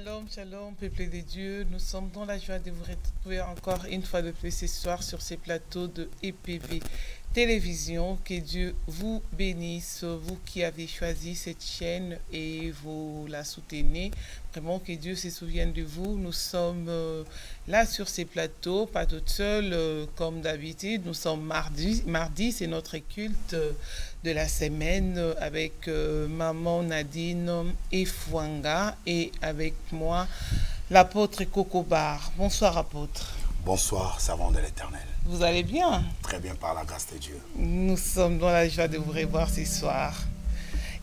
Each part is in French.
Shalom, shalom, peuple de Dieu. Nous sommes dans la joie de vous retrouver encore une fois de plus ce soir sur ces plateaux de EPV Télévision. Que Dieu vous bénisse, vous qui avez choisi cette chaîne et vous la soutenez. Vraiment que Dieu se souvienne de vous. Nous sommes là sur ces plateaux, pas toutes seules comme d'habitude. Nous sommes mardi, c'est notre culte de la semaine avec maman Nadine Efwanga et avec moi l'apôtre Kokobar. Bonsoir apôtre. Bonsoir servant de l'Éternel. Vous allez bien? Très bien par la grâce de Dieu. Nous sommes dans la joie de vous revoir ce soir.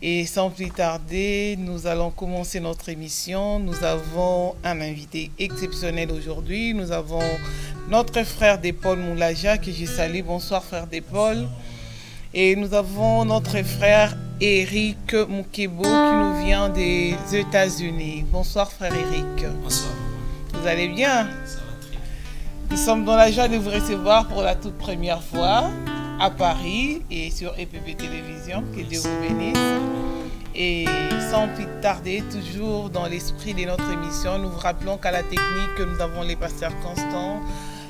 Et sans plus tarder, nous allons commencer notre émission. Nous avons un invité exceptionnel aujourd'hui. Nous avons notre frère Paul Moulaja que je salue. Bonsoir frère Paul. Et nous avons notre frère Eric Moukebo qui nous vient des États-Unis. Bonsoir frère Eric. Bonsoir. Vous allez bien? Ça va très bien. Nous sommes dans la joie de vous recevoir pour la toute première fois à Paris et sur EPV Télévision. Que Dieu vous bénisse. Et sans plus tarder, toujours dans l'esprit de notre émission, nous vous rappelons qu'à la technique, nous avons les pasteurs Constant,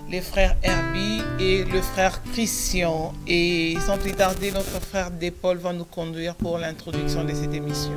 les frères Herbie et le frère Christian. Et sans plus tarder, notre frère Paul va nous conduire pour l'introduction de cette émission.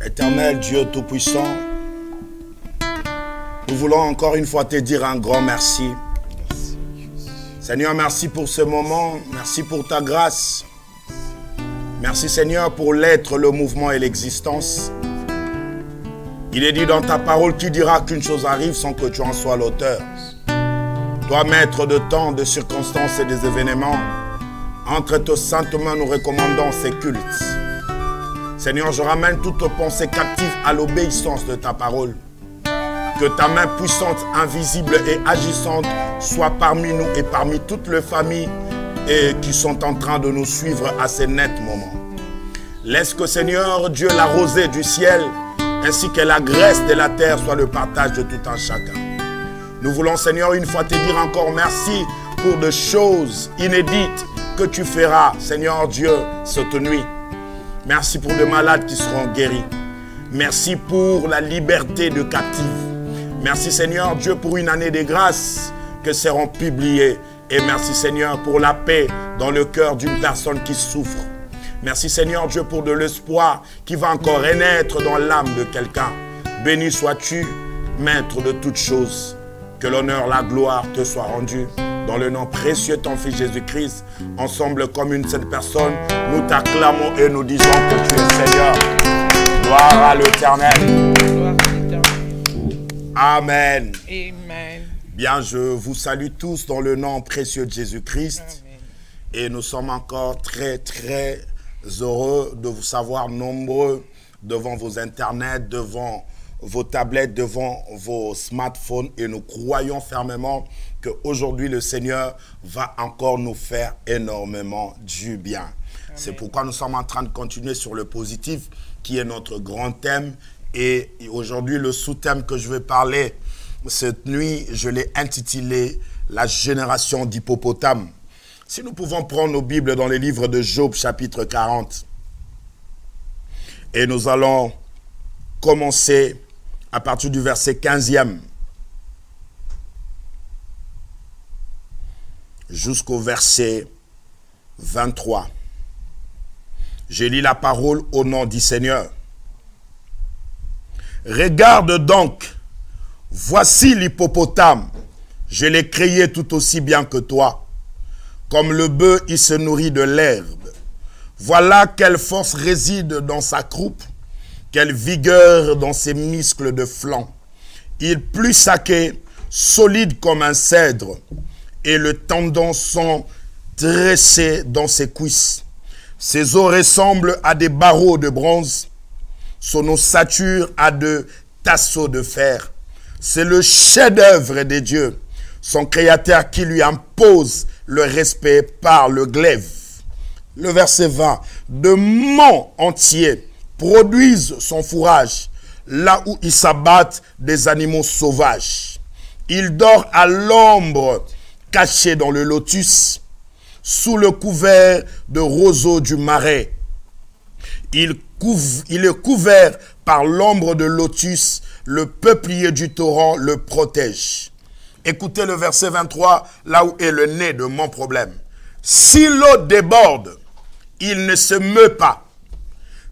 Éternel Dieu Tout-Puissant, nous voulons encore une fois te dire un grand merci. Seigneur, merci pour ce moment, merci pour ta grâce. Merci Seigneur pour l'être, le mouvement et l'existence. Il est dit dans ta parole, qui dira qu'une chose arrive sans que tu en sois l'auteur. Toi, maître de temps, de circonstances et des événements, entre tes saintes mains nous recommandons ces cultes. Seigneur, je ramène toute pensée captive à l'obéissance de ta parole. Que ta main puissante, invisible et agissante soit parmi nous et parmi toutes les familles qui sont en train de nous suivre à ces nets moments. Laisse que, Seigneur Dieu, la rosée du ciel ainsi que la graisse de la terre soit le partage de tout un chacun. Nous voulons, Seigneur, une fois te dire encore merci pour de choses inédites que tu feras, Seigneur Dieu, cette nuit. Merci pour de malades qui seront guéris. Merci pour la liberté de captifs. Merci, Seigneur Dieu, pour une année de grâce que seront publiées. Et merci, Seigneur, pour la paix dans le cœur d'une personne qui souffre. Merci, Seigneur Dieu, pour de l'espoir qui va encore renaître dans l'âme de quelqu'un. Béni sois-tu, Maître de toutes choses. Que l'honneur, la gloire te soit rendue. Dans le nom précieux de ton Fils Jésus-Christ, ensemble comme une seule personne, nous t'acclamons et nous disons que tu es Seigneur. Gloire à l'Éternel. Amen. Amen. Bien, je vous salue tous dans le nom précieux de Jésus-Christ. Et nous sommes encore très, très heureux de vous savoir nombreux devant vos internets, devant vos tablettes, devant vos smartphones. Et nous croyons fermement qu'aujourd'hui, le Seigneur va encore nous faire énormément du bien. C'est pourquoi nous sommes en train de continuer sur le positif, qui est notre grand thème. Et aujourd'hui, le sous-thème que je vais parler cette nuit, je l'ai intitulé « La génération d'hippopotames ». Si nous pouvons prendre nos Bibles dans les livres de Job, chapitre 40. Et nous allons commencer à partir du verset 15e jusqu'au verset 23. Je lis la parole au nom du Seigneur. Regarde donc, voici l'hippopotame, je l'ai créé tout aussi bien que toi. Comme le bœuf, il se nourrit de l'herbe. Voilà quelle force réside dans sa croupe, quelle vigueur dans ses muscles de flanc. Il est plus saqué, solide comme un cèdre, et le tendon sont dressés dans ses cuisses. Ses os ressemblent à des barreaux de bronze, son ossature à de tasseaux de fer. C'est le chef-d'œuvre de Dieu, son créateur qui lui impose le respect par le glaive. Le verset 20. De monts entiers produisent son fourrage, là où ils s'abattent des animaux sauvages. Il dort à l'ombre, caché dans le lotus, sous le couvert de roseaux du marais. Il est couvert par l'ombre de lotus, le peuplier du torrent le protège. Écoutez le verset 23, là où est le nez de mon problème. Si l'eau déborde, il ne se meut pas.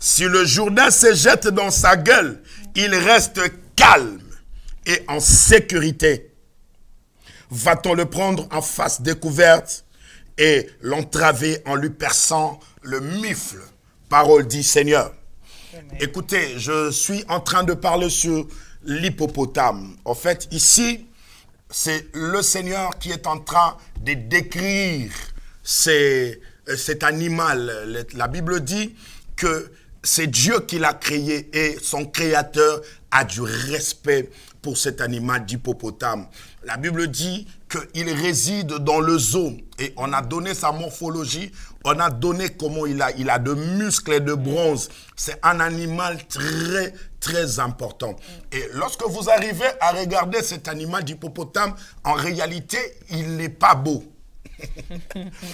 Si le Jourdain se jette dans sa gueule, il reste calme et en sécurité. Va-t-on le prendre en face découverte et l'entraver en lui perçant le mufle? Parole dit Seigneur. Amen. Écoutez, je suis en train de parler sur l'hippopotame. En fait, ici, c'est le Seigneur qui est en train de décrire cet animal. La Bible dit que c'est Dieu qui l'a créé et son créateur a du respect pour cet animal d'hippopotame. La Bible dit qu'il réside dans le zoo et on a donné sa morphologie, on a donné comment il a de muscles et de bronze. C'est un animal très, très important. Et lorsque vous arrivez à regarder cet animal d'hippopotame, en réalité, il n'est pas beau.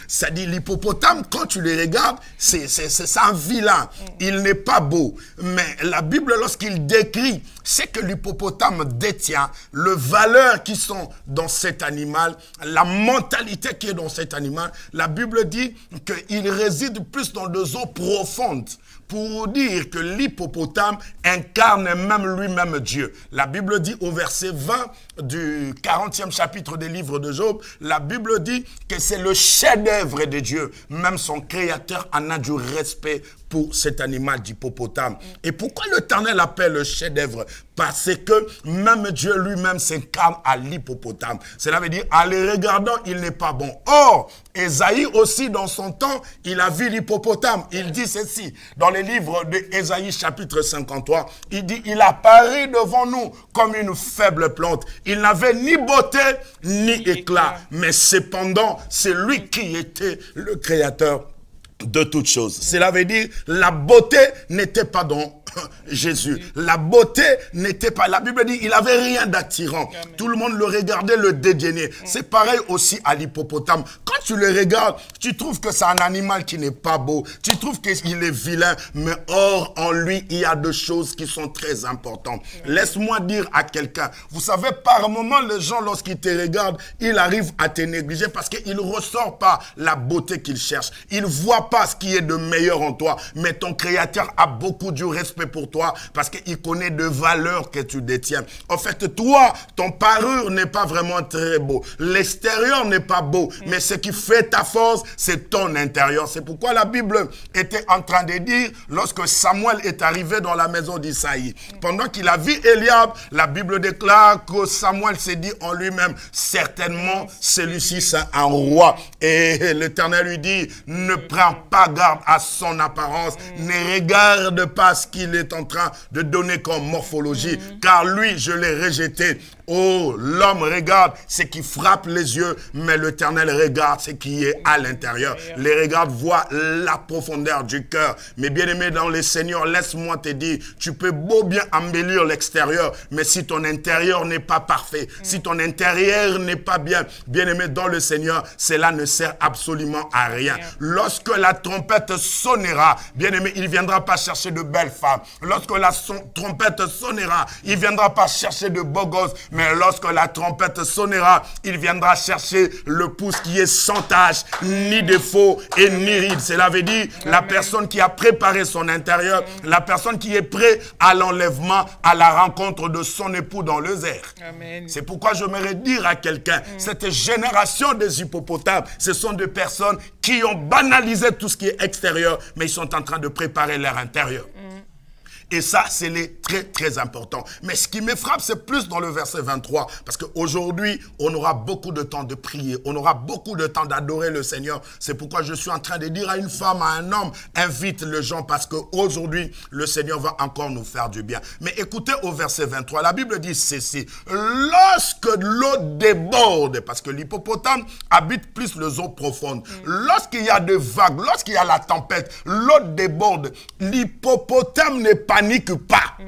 C'est-à-dire l'hippopotame, quand tu le regardes, c'est un vilain. Il n'est pas beau. Mais la Bible, lorsqu'il décrit, c'est que l'hippopotame détient les valeurs qui sont dans cet animal, la mentalité qui est dans cet animal. La Bible dit qu'il réside plus dans des eaux profondes. Pour dire que l'hippopotame incarne même lui-même Dieu. La Bible dit au verset 20 du 40e chapitre des livres de Job, la Bible dit que c'est le chef-d'œuvre de Dieu. Même son créateur en a du respect pour cet animal d'hippopotame. Et pourquoi l'Éternel appelle le chef-d'œuvre? Parce que même Dieu lui-même s'incarne à l'hippopotame. Cela veut dire, en le regardant, il n'est pas bon. Or, Ésaïe aussi, dans son temps, il a vu l'hippopotame. Il dit ceci, dans les livres d'Ésaïe chapitre 53, il dit, il apparaît devant nous comme une faible plante. Il n'avait ni beauté, ni éclat. Mais cependant, c'est lui qui était le créateur de toutes choses. Cela veut dire la beauté n'était pas dans Jésus. La beauté n'était pas, la Bible dit, il n'avait rien d'attirant. Tout le monde le regardait, le dédaignait. C'est pareil aussi à l'hippopotame. Quand tu le regardes, tu trouves que c'est un animal qui n'est pas beau. Tu trouves qu'il est vilain. Mais or, en lui, il y a deux choses qui sont très importantes. Laisse-moi dire à quelqu'un, vous savez, par moment, les gens, lorsqu'ils te regardent, ils arrivent à te négliger parce qu'ils ne ressortent pas la beauté qu'ils cherchent. Ils ne voient pas ce qui est de meilleur en toi. Mais ton Créateur a beaucoup du respect pour toi parce qu'il connaît de valeurs que tu détiens. En fait, toi, ton parure n'est pas vraiment très beau. L'extérieur n'est pas beau. Mais ce qui fait ta force, c'est ton intérieur. C'est pourquoi la Bible était en train de dire, lorsque Samuel est arrivé dans la maison d'Isaïe, pendant qu'il a vu Eliab, la Bible déclare que Samuel s'est dit en lui-même, certainement celui-ci c'est un roi. Et l'Éternel lui dit, ne prends pas garde à son apparence, ne regarde pas ce qu'il est en train de donner comme morphologie, car lui, je l'ai rejeté. Oh, l'homme regarde ce qui frappe les yeux, mais l'Éternel regarde ce qui est à l'intérieur. Les regards voient la profondeur du cœur. Mais bien aimé dans le Seigneur, laisse-moi te dire, tu peux beau bien embellir l'extérieur, mais si ton intérieur n'est pas parfait, si ton intérieur n'est pas bien, bien aimé dans le Seigneur, cela ne sert absolument à rien. Lorsque la trompette sonnera, bien aimé, il ne viendra pas chercher de belles femmes. Lorsque la trompette sonnera, il ne viendra pas chercher de beaux gosses. Mais lorsque la trompette sonnera, il viendra chercher le pouce qui est sans tache, ni défaut et ni ride. Cela veut dire la personne qui a préparé son intérieur, la personne qui est prête à l'enlèvement, à la rencontre de son époux dans le désert. C'est pourquoi j'aimerais dire à quelqu'un, cette génération des hippopotames, ce sont des personnes qui ont banalisé tout ce qui est extérieur, mais ils sont en train de préparer leur intérieur. Et ça, c'est très, très important. Mais ce qui me frappe, c'est plus dans le verset 23. Parce qu'aujourd'hui, on aura beaucoup de temps de prier. On aura beaucoup de temps d'adorer le Seigneur. C'est pourquoi je suis en train de dire à une femme, à un homme, invite les gens parce qu'aujourd'hui, le Seigneur va encore nous faire du bien. Mais écoutez au verset 23, la Bible dit ceci. Lorsque l'eau déborde, parce que l'hippopotame habite plus les eaux profondes. Lorsqu'il y a des vagues, lorsqu'il y a la tempête, l'eau déborde. L'hippopotame n'est pas panique pas.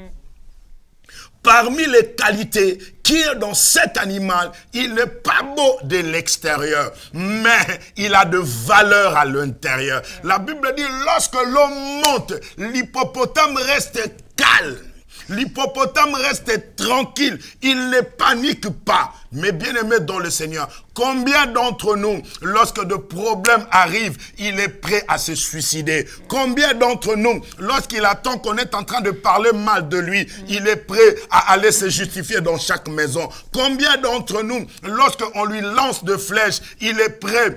Parmi les qualités qui est dans cet animal, il n'est pas beau de l'extérieur, mais il a de valeur à l'intérieur. La Bible dit, lorsque l'eau monte, l'hippopotame reste calme. L'hippopotame reste tranquille, il ne panique pas. Mais bien aimé dans le Seigneur, combien d'entre nous, lorsque de problèmes arrivent, il est prêt à se suicider? Combien d'entre nous, lorsqu'il attend qu'on est en train de parler mal de lui, il est prêt à aller se justifier dans chaque maison? Combien d'entre nous, lorsqu'on lui lance de flèches, il est prêt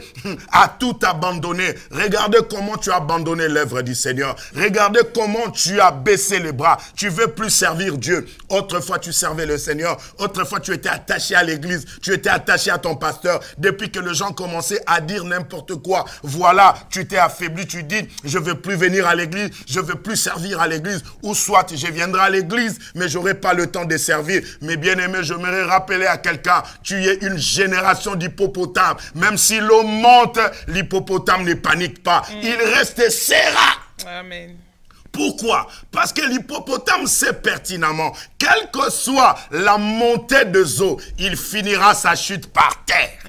à tout abandonner? Regardez comment tu as abandonné l'œuvre du Seigneur. Regardez comment tu as baissé les bras. Tu veux plus servir Dieu. Autrefois, tu servais le Seigneur. Autrefois, tu étais attaché à l'église. Tu étais attaché à ton pasteur. Depuis que les gens commençaient à dire n'importe quoi, voilà, tu t'es affaibli. Tu dis, je ne veux plus venir à l'église. Je ne veux plus servir à l'église. Ou soit, je viendrai à l'église, mais je n'aurai pas le temps de servir. Mais bien aimé, je m'aimerais rappeler à quelqu'un, tu es une génération d'hippopotames. Même si l'eau monte, l'hippopotame ne panique pas. Il reste serra. Amen. Pourquoi? Parce que l'hippopotame sait pertinemment, quelle que soit la montée des eaux, il finira sa chute par terre.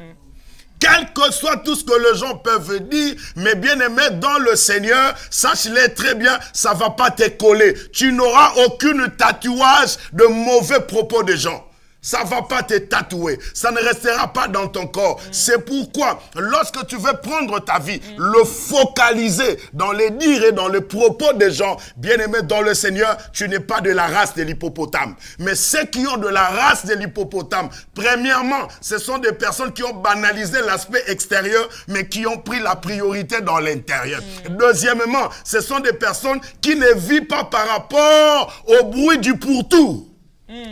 Quel que soit tout ce que les gens peuvent dire, mais bien aimé dans le Seigneur, sache-le très bien, ça ne va pas te coller. Tu n'auras aucun tatouage de mauvais propos des gens. Ça ne va pas te tatouer. Ça ne restera pas dans ton corps. C'est pourquoi, lorsque tu veux prendre ta vie, le focaliser dans les dires et dans les propos des gens, bien aimé dans le Seigneur, tu n'es pas de la race de l'hippopotame. Mais ceux qui ont de la race de l'hippopotame, premièrement, ce sont des personnes qui ont banalisé l'aspect extérieur, mais qui ont pris la priorité dans l'intérieur. Deuxièmement, ce sont des personnes qui ne vivent pas par rapport au bruit du pourtour.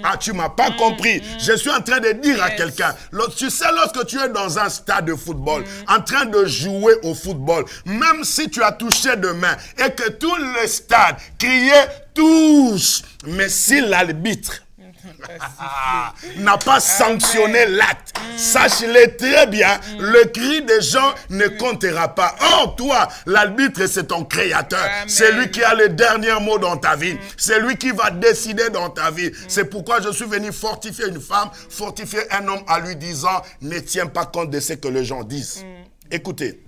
Ah, tu ne m'as pas compris. Je suis en train de dire à quelqu'un, tu sais, lorsque tu es dans un stade de football, en train de jouer au football, même si tu as touché de main et que tout le stade criait touche, mais si l'arbitre n'a pas sanctionné l'acte. Sache-le très bien, le cri des gens ne comptera pas. Or, toi, l'arbitre, c'est ton créateur. C'est lui qui a le dernier mot dans ta vie. C'est lui qui va décider dans ta vie. C'est pourquoi je suis venu fortifier une femme, fortifier un homme en lui disant, ne tiens pas compte de ce que les gens disent. Écoutez,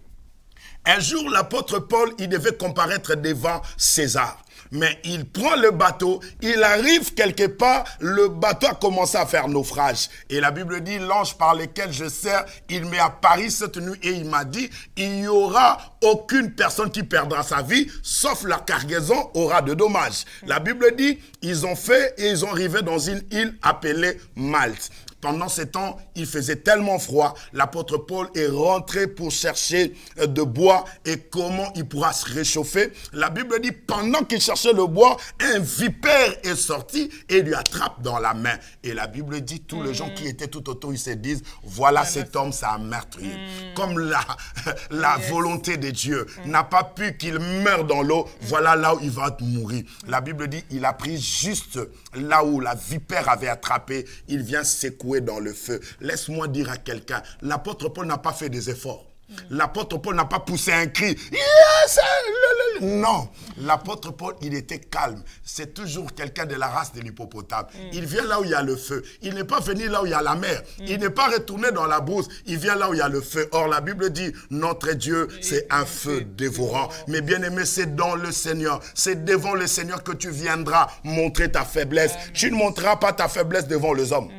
un jour, l'apôtre Paul, il devait comparaître devant César. Mais il prend le bateau, il arrive quelque part, le bateau a commencé à faire naufrage. Et la Bible dit, l'ange par lequel je sers, il m'est apparu cette nuit et il m'a dit, il n'y aura aucune personne qui perdra sa vie, sauf la cargaison aura de dommages. La Bible dit, ils ont fait et ils ont arrivé dans une île appelée Malte. Pendant ce temps, il faisait tellement froid, l'apôtre Paul est rentré pour chercher de bois et comment il pourra se réchauffer. La Bible dit, pendant qu'il cherchait le bois, un vipère est sorti et lui attrape dans la main. Et la Bible dit, tous les gens qui étaient tout autour, ils se disent, voilà cet homme, c'est un meurtrier. Comme la volonté de Dieu n'a pas pu qu'il meure dans l'eau, voilà là où il va mourir. La Bible dit, il a pris juste là où la vipère avait attrapé, il vient secouer dans le feu. Laisse-moi dire à quelqu'un, l'apôtre Paul n'a pas fait des efforts. L'apôtre Paul n'a pas poussé un cri. Yes! Non, l'apôtre Paul, il était calme. C'est toujours quelqu'un de la race de l'hippopotame. Il vient là où il y a le feu. Il n'est pas venu là où il y a la mer. Il n'est pas retourné dans la brousse. Il vient là où il y a le feu. Or, la Bible dit, notre Dieu, c'est un feu dévorant. Mais bien aimé, c'est dans le Seigneur. C'est devant le Seigneur que tu viendras montrer ta faiblesse. Tu ne montreras pas ta faiblesse devant les hommes.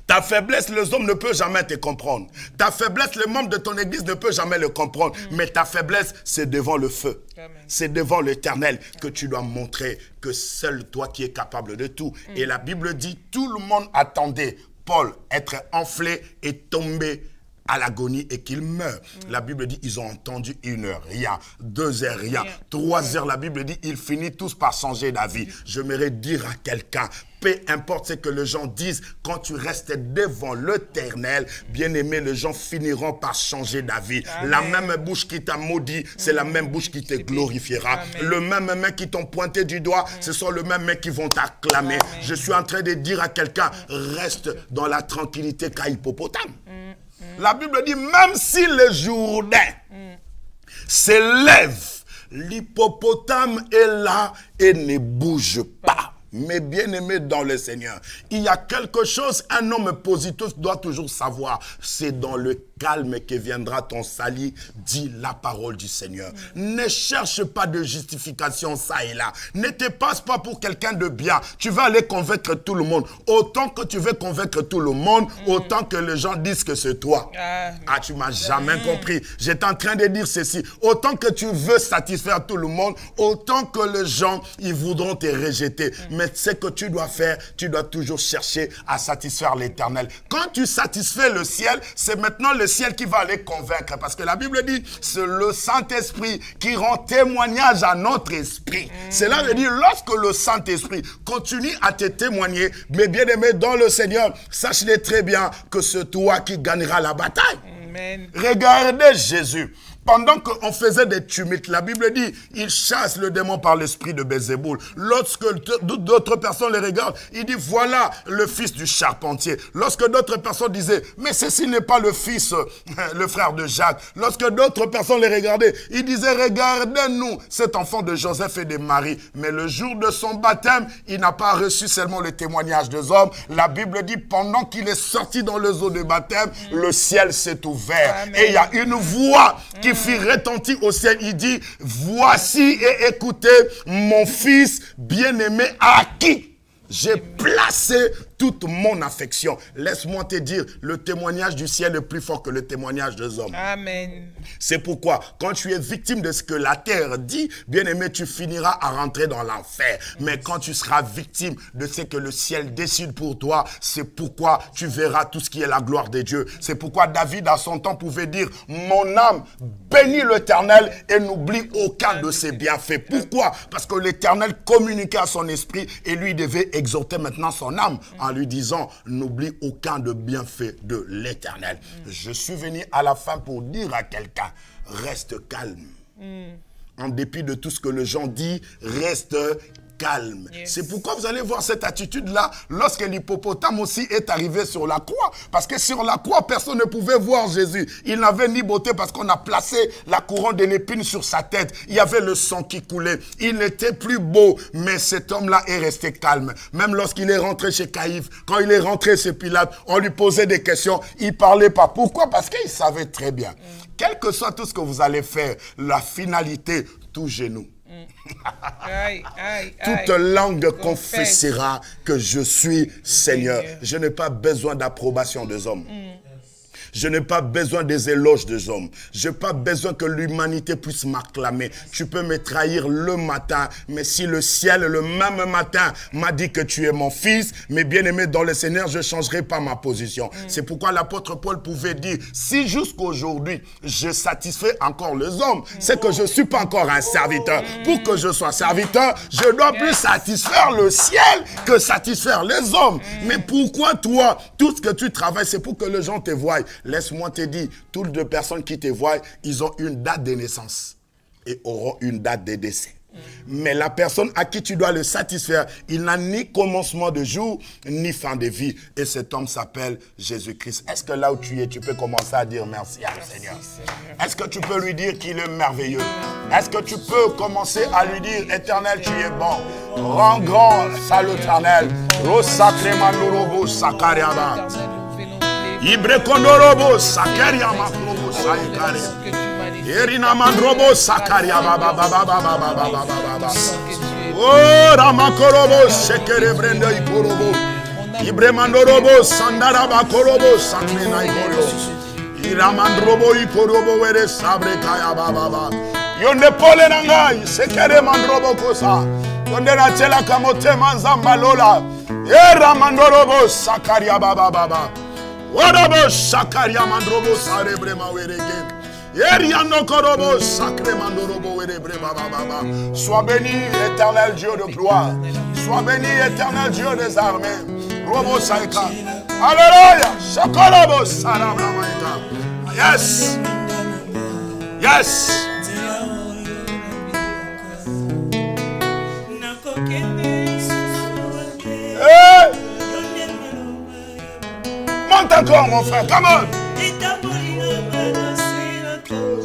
Ta faiblesse, les hommes ne peuvent jamais te comprendre. Ta faiblesse, les membres de ton église ne peuvent jamais le comprendre. Mais ta faiblesse, c'est devant le feu. C'est devant l'Éternel que tu dois montrer que seul toi qui es capable de tout. Et la Bible dit, tout le monde attendait Paul être enflé et tomber à l'agonie et qu'il meurt. La Bible dit, ils ont entendu 1 heure, rien, 2 heures, rien, 3 heures, la Bible dit, ils finissent tous par changer d'avis. J'aimerais dire à quelqu'un, peu importe ce que les gens disent, quand tu restes devant l'Éternel, bien aimé, les gens finiront par changer d'avis. La même bouche qui t'a maudit, c'est la même bouche qui te glorifiera. Le même main qui t'ont pointé du doigt, ce sont les mêmes mains qui vont t'acclamer. Je suis en train de dire à quelqu'un, reste dans la tranquillité qu'a hippopotame. La Bible dit, même si le Jourdain s'élève, l'hippopotame est là et ne bouge pas. Mais bien aimé dans le Seigneur, il y a quelque chose, un homme positif doit toujours savoir. C'est dans le calme que viendra ton salut, dit la parole du Seigneur. Ne cherche pas de justification ça et là. Ne te passe pas pour quelqu'un de bien. Tu vas aller convaincre tout le monde. Autant que tu veux convaincre tout le monde, autant que les gens disent que c'est toi. Ah, tu m'as jamais compris. J'étais en train de dire ceci. Autant que tu veux satisfaire tout le monde, autant que les gens, ils voudront te rejeter. Mais ce que tu dois faire, tu dois toujours chercher à satisfaire l'Éternel. Quand tu satisfais le ciel, c'est maintenant le ciel qui va les convaincre. Parce que la Bible dit, c'est le Saint-Esprit qui rend témoignage à notre esprit. Cela veut dire, lorsque le Saint-Esprit continue à te témoigner, mais bien aimé dans le Seigneur, sache-le très bien que c'est toi qui gagneras la bataille. Amen. Regardez Jésus. Pendant qu'on faisait des tumultes, la Bible dit, il chasse le démon par l'esprit de Bézéboul. Lorsque d'autres personnes les regardent, il dit, voilà le fils du charpentier. Lorsque d'autres personnes disaient, mais ceci n'est pas le fils, le frère de Jacques. Lorsque d'autres personnes les regardaient, il disait, regardez-nous, cet enfant de Joseph et de Marie. Mais le jour de son baptême, il n'a pas reçu seulement le témoignage des hommes. La Bible dit, pendant qu'il est sorti dans les eaux de baptême, le ciel s'est ouvert. Amen. Et il y a une voix qui fit retentir au ciel, il dit, voici et écoutez mon fils bien-aimé à qui j'ai placé toute mon affection. Laisse-moi te dire, le témoignage du ciel est plus fort que le témoignage des hommes. Amen. C'est pourquoi, quand tu es victime de ce que la terre dit, bien-aimé, tu finiras à rentrer dans l'enfer. Mais quand tu seras victime de ce que le ciel décide pour toi, c'est pourquoi tu verras tout ce qui est la gloire de Dieu. C'est pourquoi David, à son temps, pouvait dire, mon âme bénit l'Éternel et n'oublie aucun de ses bienfaits. Pourquoi? Parce que l'Éternel communiquait à son esprit et lui devait exhorter maintenant son âme en lui disant, n'oublie aucun de bienfaits de l'Éternel. Je suis venu à la fin pour dire à quelqu'un, reste calme. En dépit de tout ce que les gens disent, reste calme. Yes. C'est pourquoi vous allez voir cette attitude-là lorsque l'hippopotame aussi est arrivé sur la croix. Parce que sur la croix, personne ne pouvait voir Jésus. Il n'avait ni beauté parce qu'on a placé la couronne de l'épine sur sa tête. Il y avait le sang qui coulait. Il n'était plus beau, mais cet homme-là est resté calme. Même lorsqu'il est rentré chez Caïphe, quand il est rentré chez Pilate, on lui posait des questions. Il ne parlait pas. Pourquoi? Parce qu'il savait très bien. Quel que soit tout ce que vous allez faire, la finalité, tout genou. Toute langue confessera que je suis Seigneur. Je n'ai pas besoin d'approbation des hommes. Je n'ai pas besoin des éloges des hommes. Je n'ai pas besoin que l'humanité puisse m'acclamer. Tu peux me trahir le matin, mais si le ciel, le même matin, m'a dit que tu es mon fils, mes bien-aimés dans le Seigneur, je ne changerai pas ma position. C'est pourquoi l'apôtre Paul pouvait dire, si jusqu'aujourd'hui, je satisfais encore les hommes, c'est que je ne suis pas encore un serviteur. Pour que je sois serviteur, je dois plus satisfaire le ciel que satisfaire les hommes. Mais pourquoi toi, tout ce que tu travailles, c'est pour que les gens te voient. Laisse-moi te dire, toutes les personnes qui te voient, ils ont une date de naissance et auront une date de décès. Mais la personne à qui tu dois le satisfaire, il n'a ni commencement de jour, ni fin de vie. Et cet homme s'appelle Jésus-Christ. Est-ce que là où tu es, tu peux commencer à dire merci à le Seigneur? Est-ce que tu peux lui dire qu'il est merveilleux? Est-ce que tu peux commencer à lui dire, Éternel, tu es bon. Rends grand, salut éternel. Rosacré Mandorobo Sakariaba. Ibre kondorobo sakeria makrobo saikare. Erina mandrobo sakaria baba baba baba baba baba. Oh ramakorobo sekere brendo ikorobo. Ibre mandorobo sandara bakorobo sakmena ikoro. Iramandrobo ikorobo were sabre kaya baba baba. Yonde pole nangai sekere mandrobo kosa. Yonde na chela kamote manzamba lola. Era mandorobo sakaria baba baba. Whatever Shakaria Mandrobo Sarebrema Werege. Eriano Korobo Sacré Mandorobo Werebrema Baba. Sois béni, éternel Dieu de gloire. Sois béni, éternel Dieu des armées. Robo Saika. Alléluia. Shakorobo Sarabamaika. Yes. Yes. Hey. Monte encore mon frère, come on.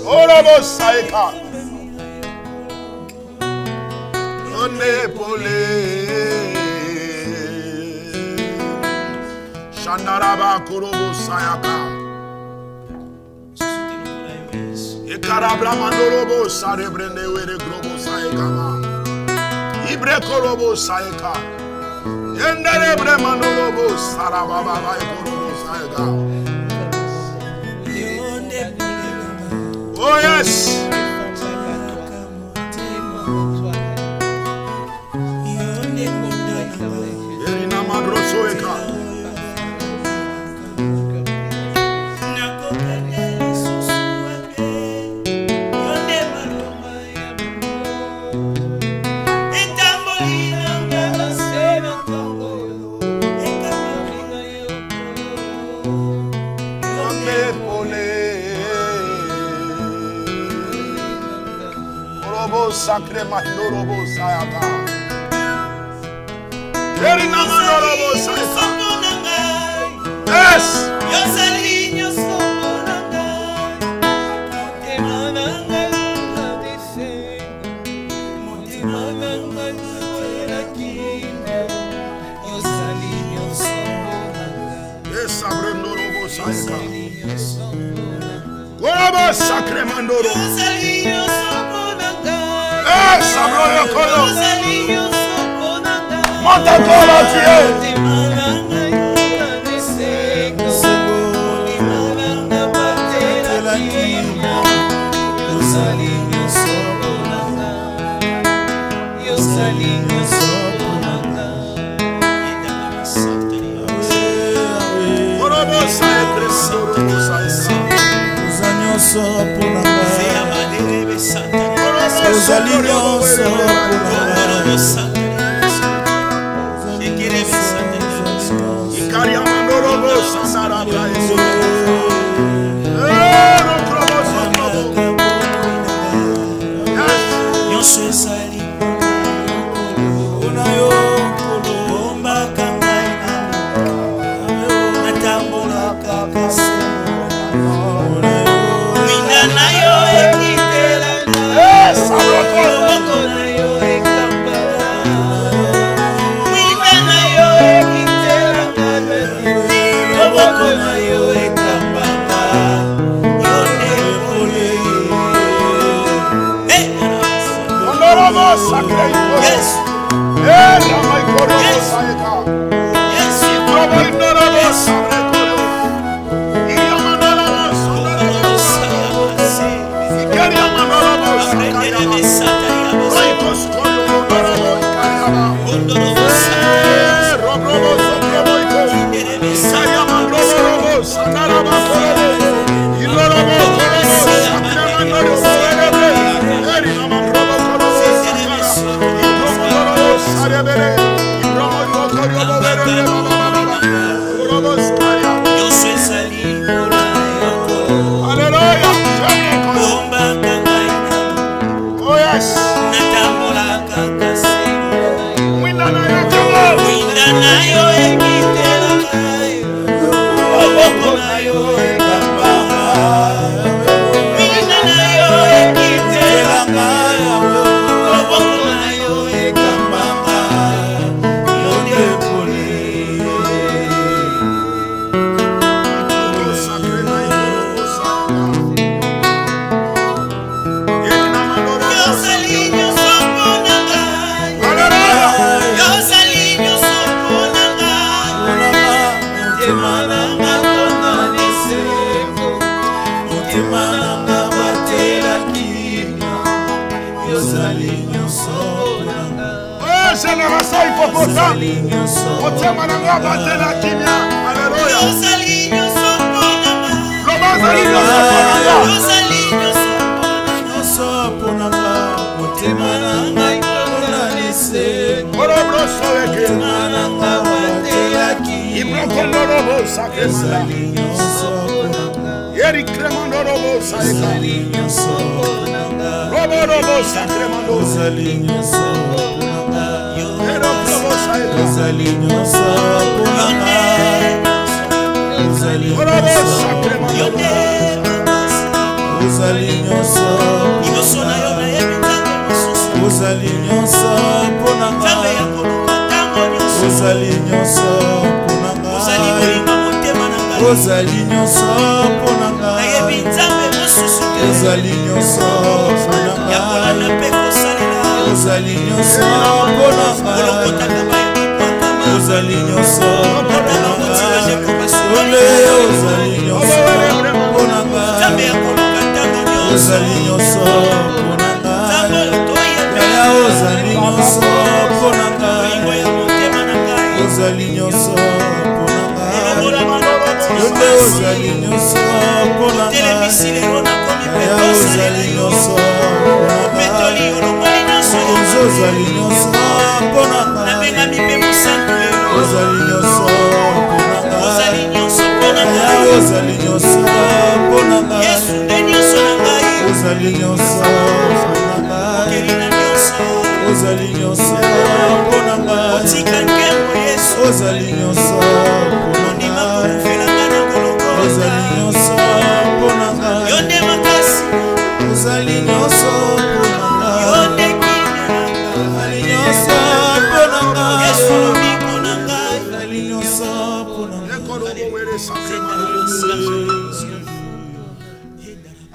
Oh la bosaïka. On est polé. Shandaraba kurobo sayaka. Ekarabra mandorobo sarebrende were globo sayaka. Ibre korobo sayaka. Yenderebre mandorobo sarababa korobo. Oh yes. Erina madroso eka. Sacré Mandorobo Sayaka. Erina Mandorobo Sayaka. Yes. Sacré Mandoro. Monte encore Dieu.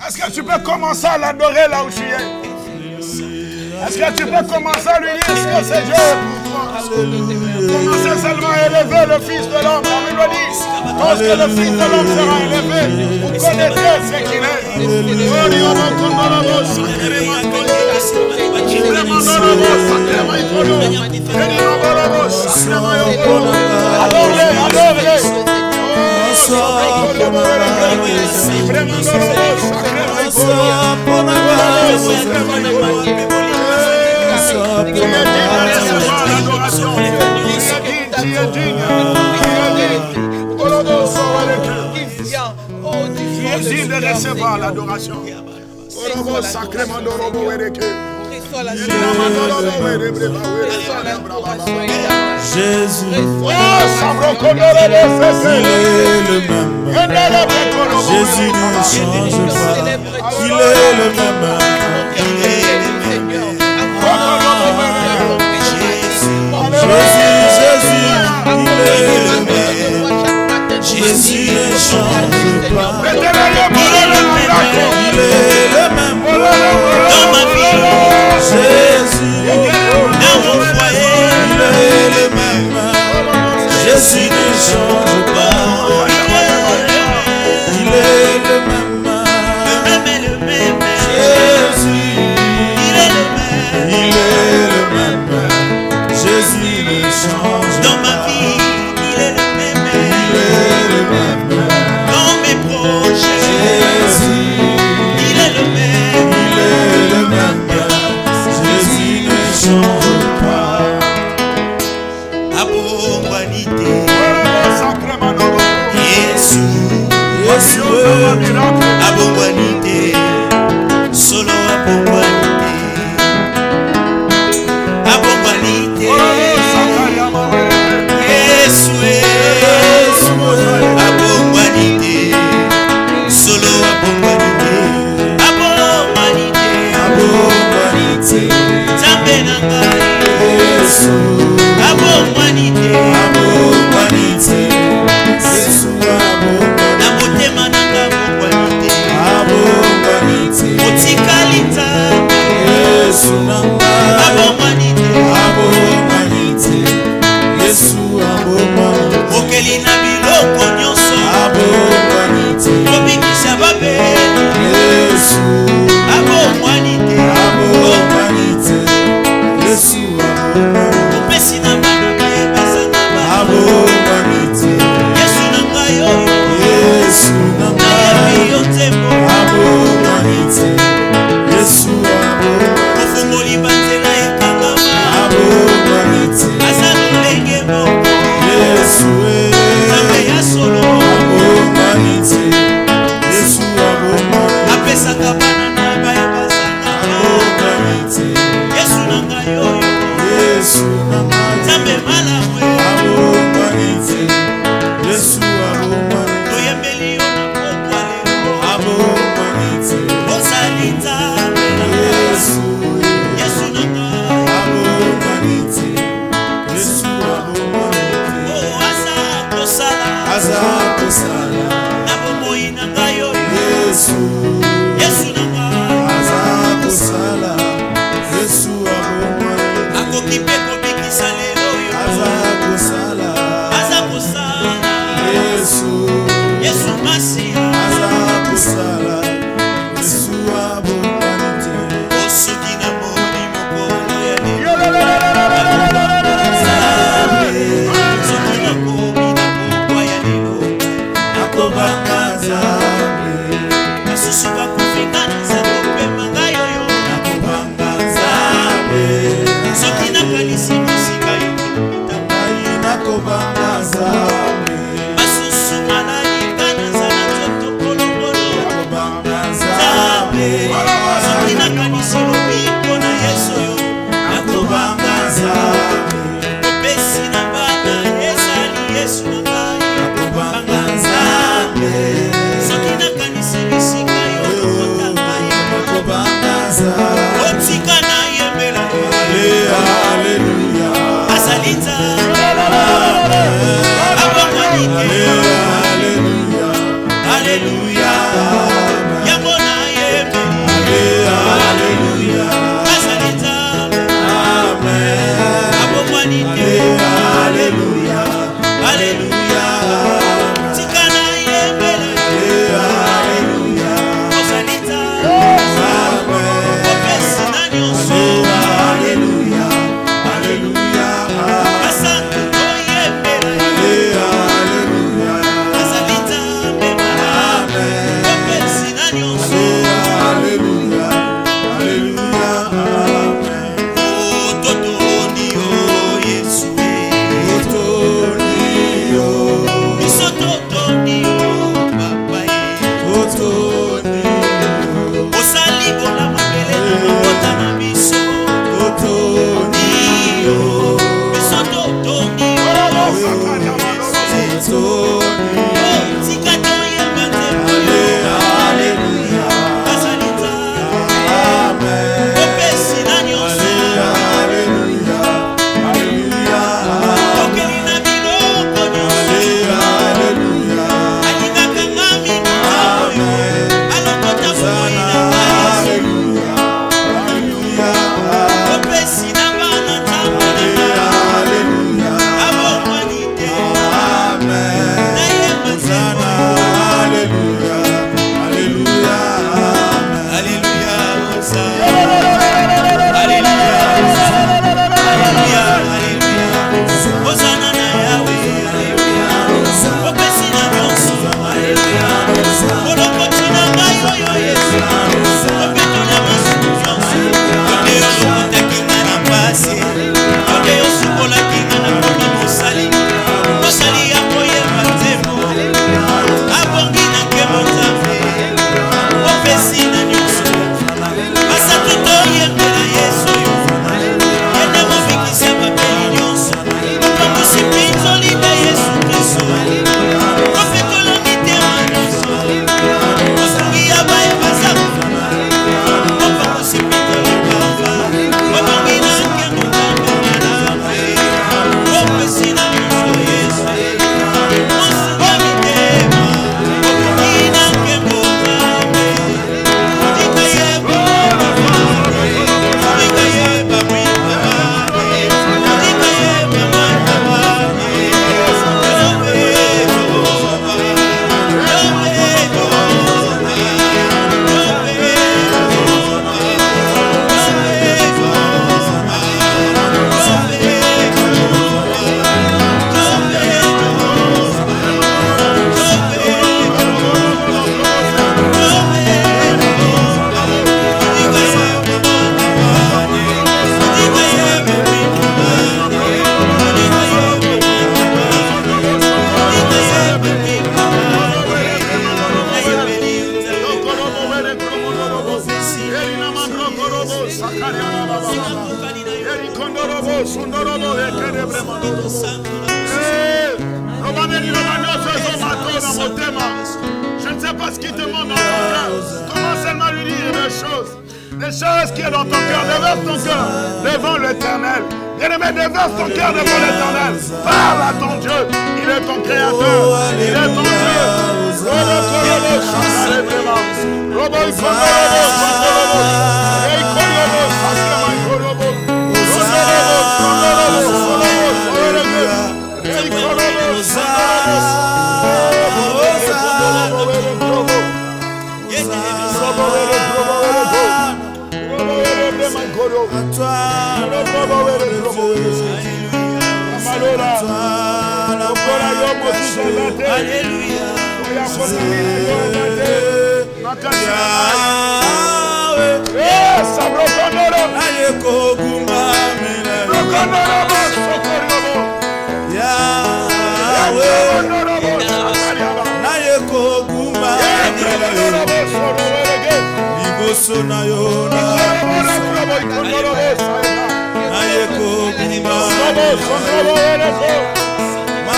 Est-ce que tu peux commencer à l'adorer là où tu es? Est-ce que tu peux commencer à lui dire ce que c'est Dieu pour toi? Commencez seulement à élever le Fils de l'homme. La Bible dit, lorsque le Fils de l'homme sera élevé, vous connaîtrez ce qu'il est. Adorez, adorez. De recevoir l'adoration. Jésus, oh, le même. Jésus ne change pas. Il est le même. Jésus ne change pas. Il est le même dans ma vie. Jésus dans mon foyer. Il est le même. Jésus ne change pas. Il est le même. Jésus, il est le même. Il est le même. Jésus ne change pas. Dans ma vie. Abonguanité, solo abonguanité, abonguanité, Yesue, abonguanité, solo abonguanité, abonguanité, Zambenanga, Yesu, abonguanité, abonguanité, Yesu, Amen. Je ne sais pas ce qui te demande dans ton cœur. Commence seulement à lui dire des choses qui est dans ton cœur. Déverse ton cœur devant l'Éternel. Bien-aimé, déverse ton cœur devant l'Éternel. Parle à ton Dieu. Il est ton créateur. Il est ton Dieu.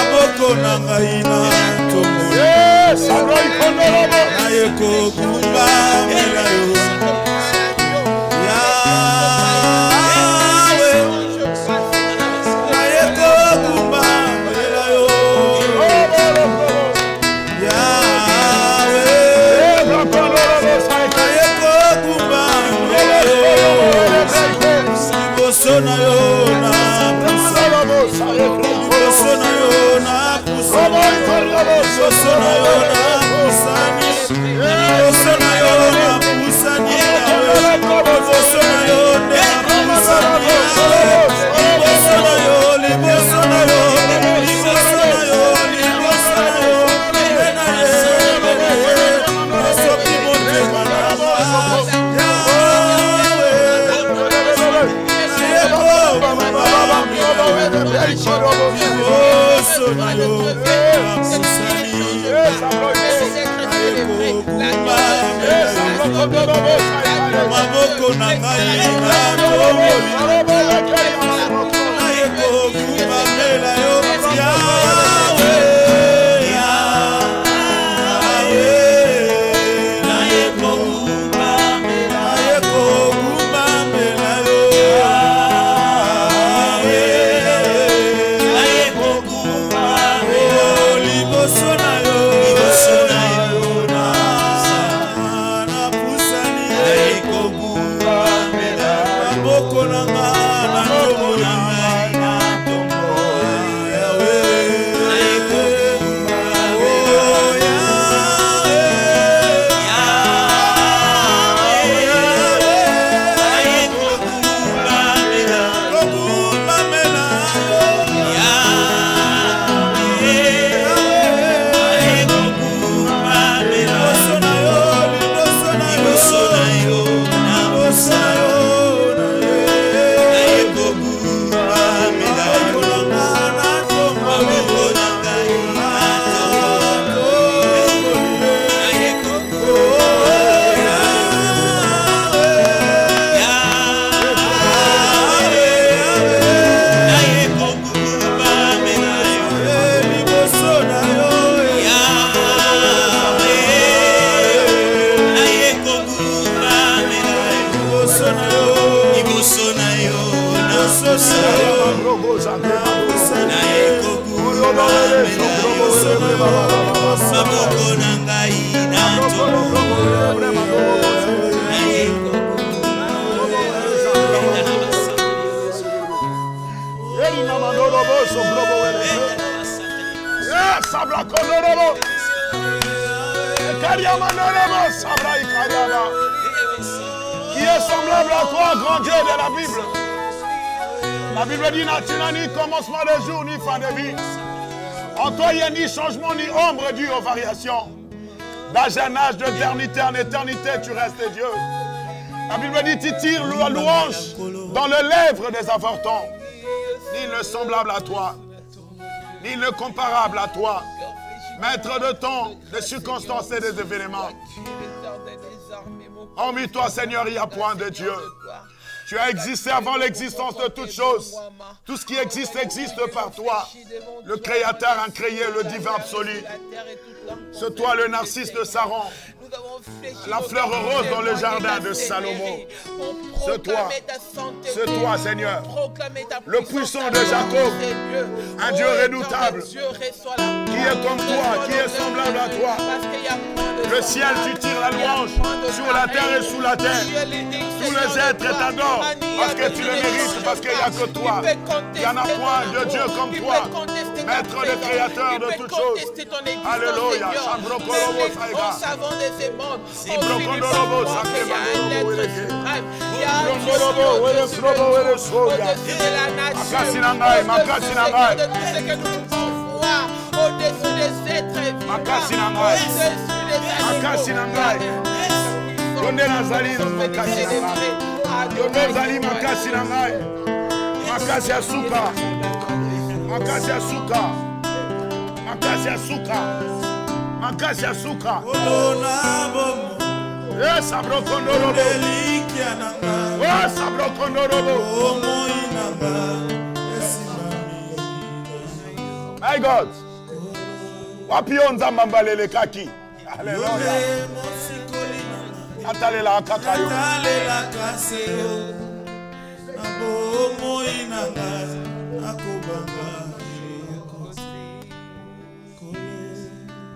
Maboko na ngai na ntongo naye kokumba mela yo Yawe naye kokumba mela yo Yawe naye kokumba mela yo liboso na yo na Maboko na ngai na ntongo naye kokumba mela yo Yawe naye kokumba mela yo Yawe naye kokumba liboso na yo Qui est semblable à toi, grand Dieu de la Bible? La Bible dit, tu n'as ni commencement de jour, ni fin de vie. En toi, il n'y a ni changement, ni ombre due aux variations. D'âge en âge, d'éternité en éternité, tu restes Dieu. La Bible dit, tu tires la louange dans les lèvres des avortants. Ni le semblable à toi, ni le comparable à toi. Maître de temps, des circonstances et des événements. Hormis toi, Seigneur, il n'y a point de Dieu. Tu as existé avant l'existence de toutes choses. Tout ce qui existe, existe par toi. Le Créateur incréé, le divin absolu. C'est toi le narcisse de Saron. La fleur rose dans le jardin de Salomon. C'est toi, Seigneur. Le puissant de Jacob. Un Dieu redoutable. Qui est comme toi, qui est semblable à toi. Le ciel, tu tires la louange sur la terre et sous la terre. Tous les êtres t'adorent parce que tu le mérites, parce qu'il n'y a que toi. Il n'y en a point de Dieu comme toi, maître le créateur de toutes choses. Alléluia. Au-dessus des êtres vivants, au-dessus des êtres Yonde nazali makasi na ngai. Yonde nazali makasi na ngai. Makasi ya suka. Makasi ya suka. Makasi ya suka. Makasi ya suka. Eh, sabro kondorobo. Oh, sabro kondorobo. My God. Wapi onzamba mbalele kaki. Alléluia. Atalela kakayo. Atalela kaseo. Abomo inanga akobanga.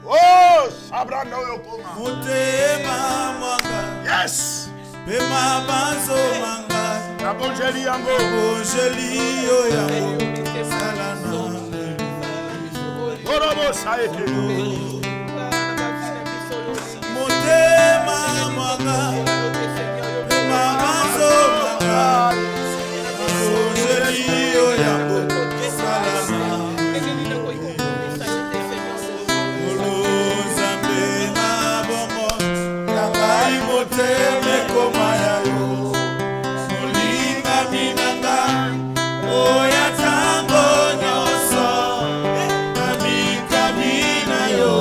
Oh, sabrano yokoma. Motema mwanga. Yes. Pema banzo manga. Abonjeli yango. Abonjeli yo yango. Salana. Orobo saete. Motema mwanga, mamanzo mwanga, ojeliyo yango salama. Olozambe na bongo, yangai moteme koma yayo. Molinga minanga, oya tango nyoso, kamika mina yo.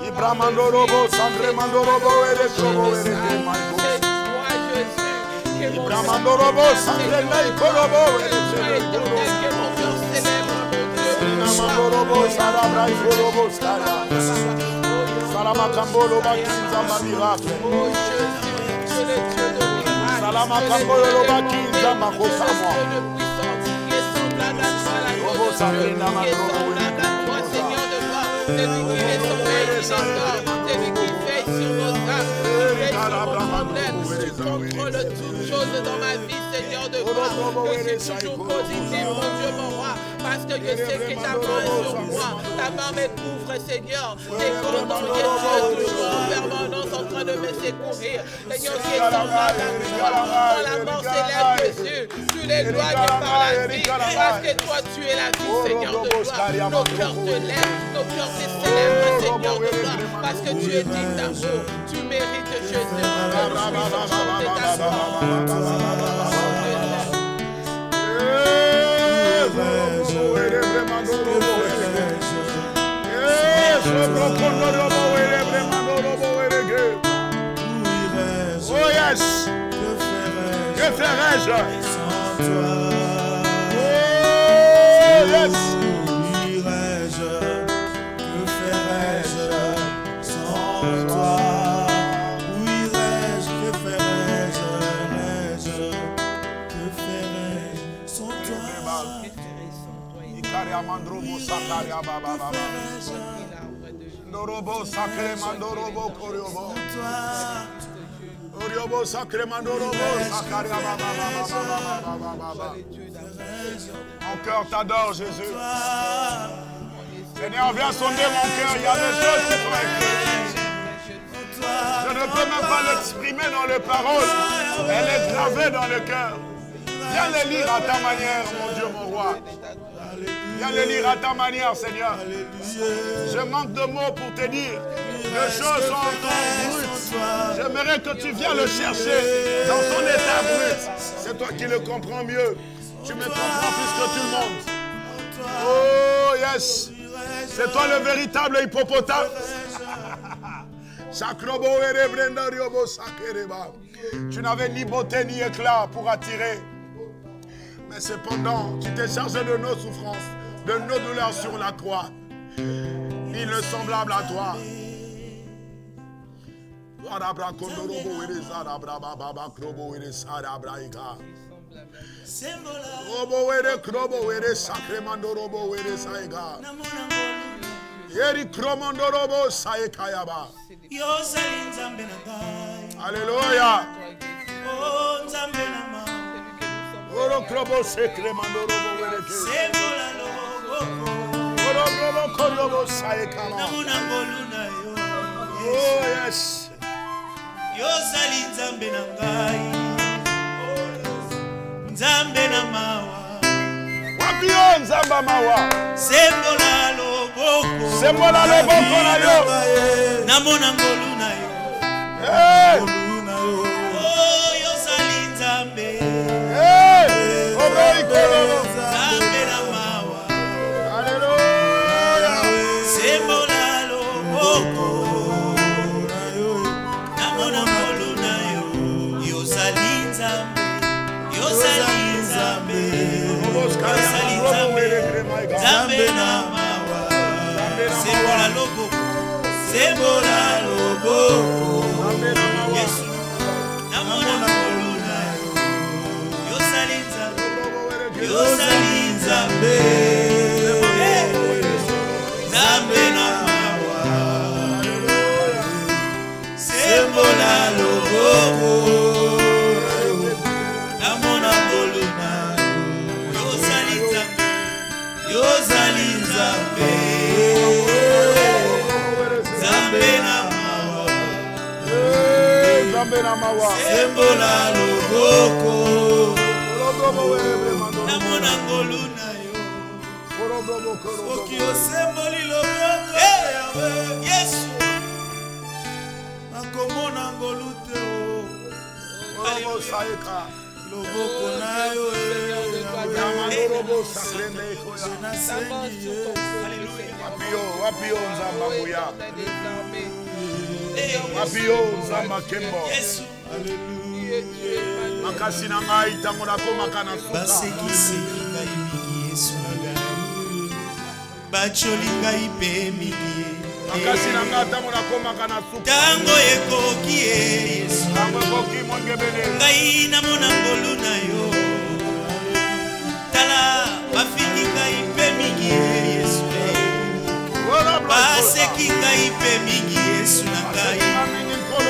Ibramandorobo, Sandre Mandorobo, Electrobo, Ibramandorobo, Sandre Naikorobo, Mandorobo, Sarabra, Ikorobo, Stara, Salamakambolo, Bakinza, Miracle, Salamakambolo, Bakinza, Makosamo, Robo, Sandre Namandorobo, celui qui est sommeil, celui qui veille sur nos âmes, veille sur mon problème. Tu contrôles toutes choses dans ma vie, Seigneur de gloire. Je suis toujours positif, mon Dieu, mon roi, parce que je sais que ta main est sur moi. Ta main me couvre, Seigneur. Tes cordes dans lesquelles tu es toujours en permanence en train de me secourir. Seigneur, qui est semblable à toi. Quand la mort s'élève, Jésus, tu l'éloignes par la vie, parce que toi, tu es la vie, Seigneur de gloire. Nos cœurs te lèvent, nos cœurs te célèbrent, Seigneur de gloire, parce que tu es digne d'amour. Tu mérites, Jésus, que nous puissions chanter ta gloire. Oh yes, que ferais-je sans toi? Oh yes, où irais-je? Que ferais-je sans toi? Où irais-je? Que ferais-je Ndorobo sacré mandorobo koriobo. Oriobo sacré mandorobo sacré baba. Mon cœur t'adore, Jésus. Seigneur, viens sonder mon cœur. Il y a des choses qui sont écrites. Je ne peux même pas l'exprimer dans les paroles. Elle est gravée dans le cœur. Viens les lire à ta manière, mon Dieu, mon roi. Viens les lire à ta manière, Seigneur. Je manque de mots pour te dire. Les choses sont encore brutes. J'aimerais que tu viennes le chercher dans son état brut. C'est toi qui le comprends mieux. Tu me comprends plus que tout le monde. Oh, yes. C'est toi le véritable hippopotame. Tu n'avais ni beauté ni éclat pour attirer. Mais cependant, tu t'es chargé de nos souffrances, de nos douleurs sur la croix. Nul ne semblable à toi. Alléluia. Oh yes. Yozali nzambe na ngai. Nzambe na mawa. Wapio nzamba mawa. Sembola loboko. Sembola loboko na yo. Namona ngolu na yo. Hey. Oh yozali nzambe. Hey. Obei kololo. Nzambe na mawa. Alléluia. Sembola loboko. Namona ngolu na yo. Yozali nzambe. Yozali nzambe. Nzambe na mawa. Sembola loboko. Sembola loboko. Yesu namona ngolu na yo. Yozali nzambe. Yozali nzambe. Nzambe na mawa. Sembola loboko. Namona ngolu na yo. Yozali nzambe. Yozali nzambe. Nzambe na mawa. Nzambe na mawa. Sembola loboko. Namona ngolu na yo. Soki osemboli loboko yawe Yesu nakomona ngolu te loboko na yo Wapio nzamba buya. Wapio nzamba kembo. Yesu Makasi na ngai tango nakomaka na suka. basekiseki ngai mingi Yesu na ngai bacholi ngai mpe mingi Makasi na ngai tango nakomaka na suka. tango ekoki Yesu Tango ekoki mongebele. ngai namona ngolu na yo tala bafiki ngai mpe mingi Yesu baseki ngai mpe mingi Yesu na ngai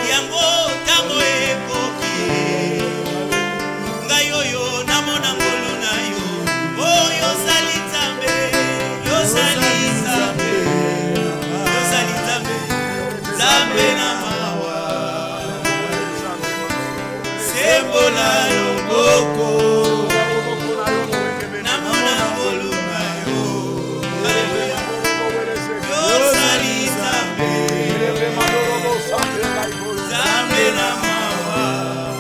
yango tango ekoki ngai oyo namona ngolu na yo oyo zali nzambe yozali nzambe yozali nzambe nzambe na mawa sembola loboko namona ngolu na yo yozali nzambe nzambe na mawa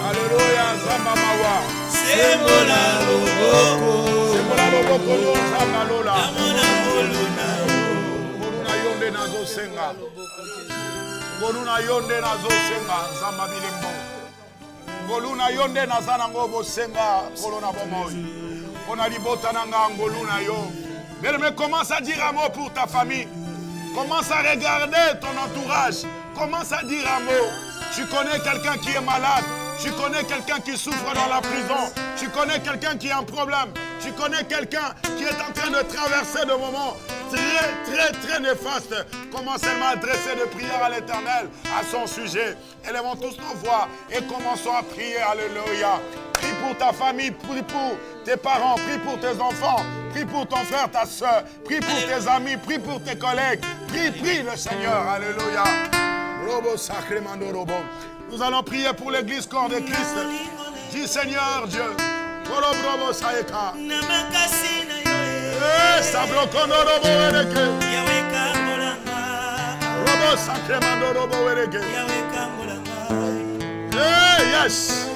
Alléluia, nzamba mawa. sembola loboko Sembola loboko lo nzamba lola. namona ngolu na yo Ngolu na yonde nazosenga. Ngolu na yonde nazosenga nzamba bilembo. Ngolu na yonde nazana ngo bosenga kolo na bomoi. Ona libota nanga ngolu na yo. Mais commence à dire un mot pour ta famille. Commence à regarder ton entourage. Commence à dire un mot. Tu connais quelqu'un qui est malade. Tu connais quelqu'un qui souffre dans la prison. Tu connais quelqu'un qui a un problème. Tu connais quelqu'un qui est en train de traverser de moments très néfastes. Commence à adresser des prières à l'Éternel à son sujet. Élevons tous nos voix et commençons à prier. Alléluia. Prie pour ta famille, prie pour tes parents, prie pour tes enfants, prie pour ton frère, ta soeur, prie pour tes amis, prie pour tes collègues. Prie le Seigneur. Alléluia. Nous allons prier pour l'église corps de Christ. Dis Seigneur Dieu. Yes.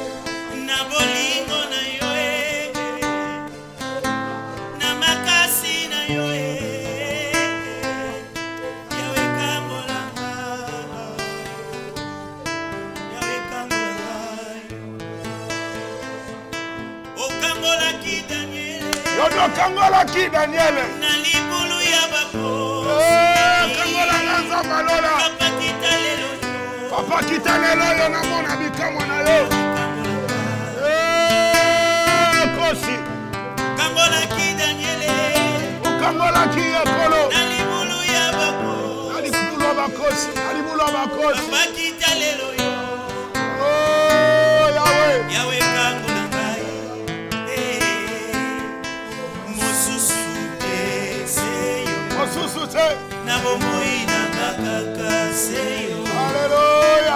Kangola ki Daniel. Kangola nganza malola. Papa kita lelo yo na mona bikamwa na yo. Kosi. Kangola ki Daniel. Kangola ki Ekolo. Nalibulu ya bako. Nalibulu bakosi. Nalibulu bakosi. Papa kita lelo yo. Oh Yahweh. Yahweh kangola. Alléluia.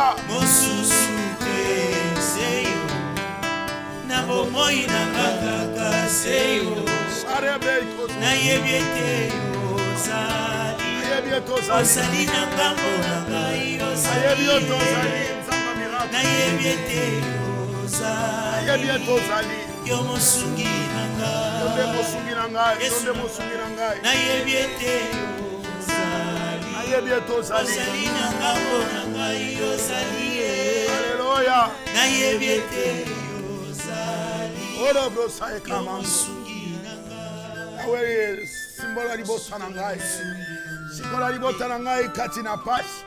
Simbola libota na ngai. Simbola libota na ngai kati na pasi.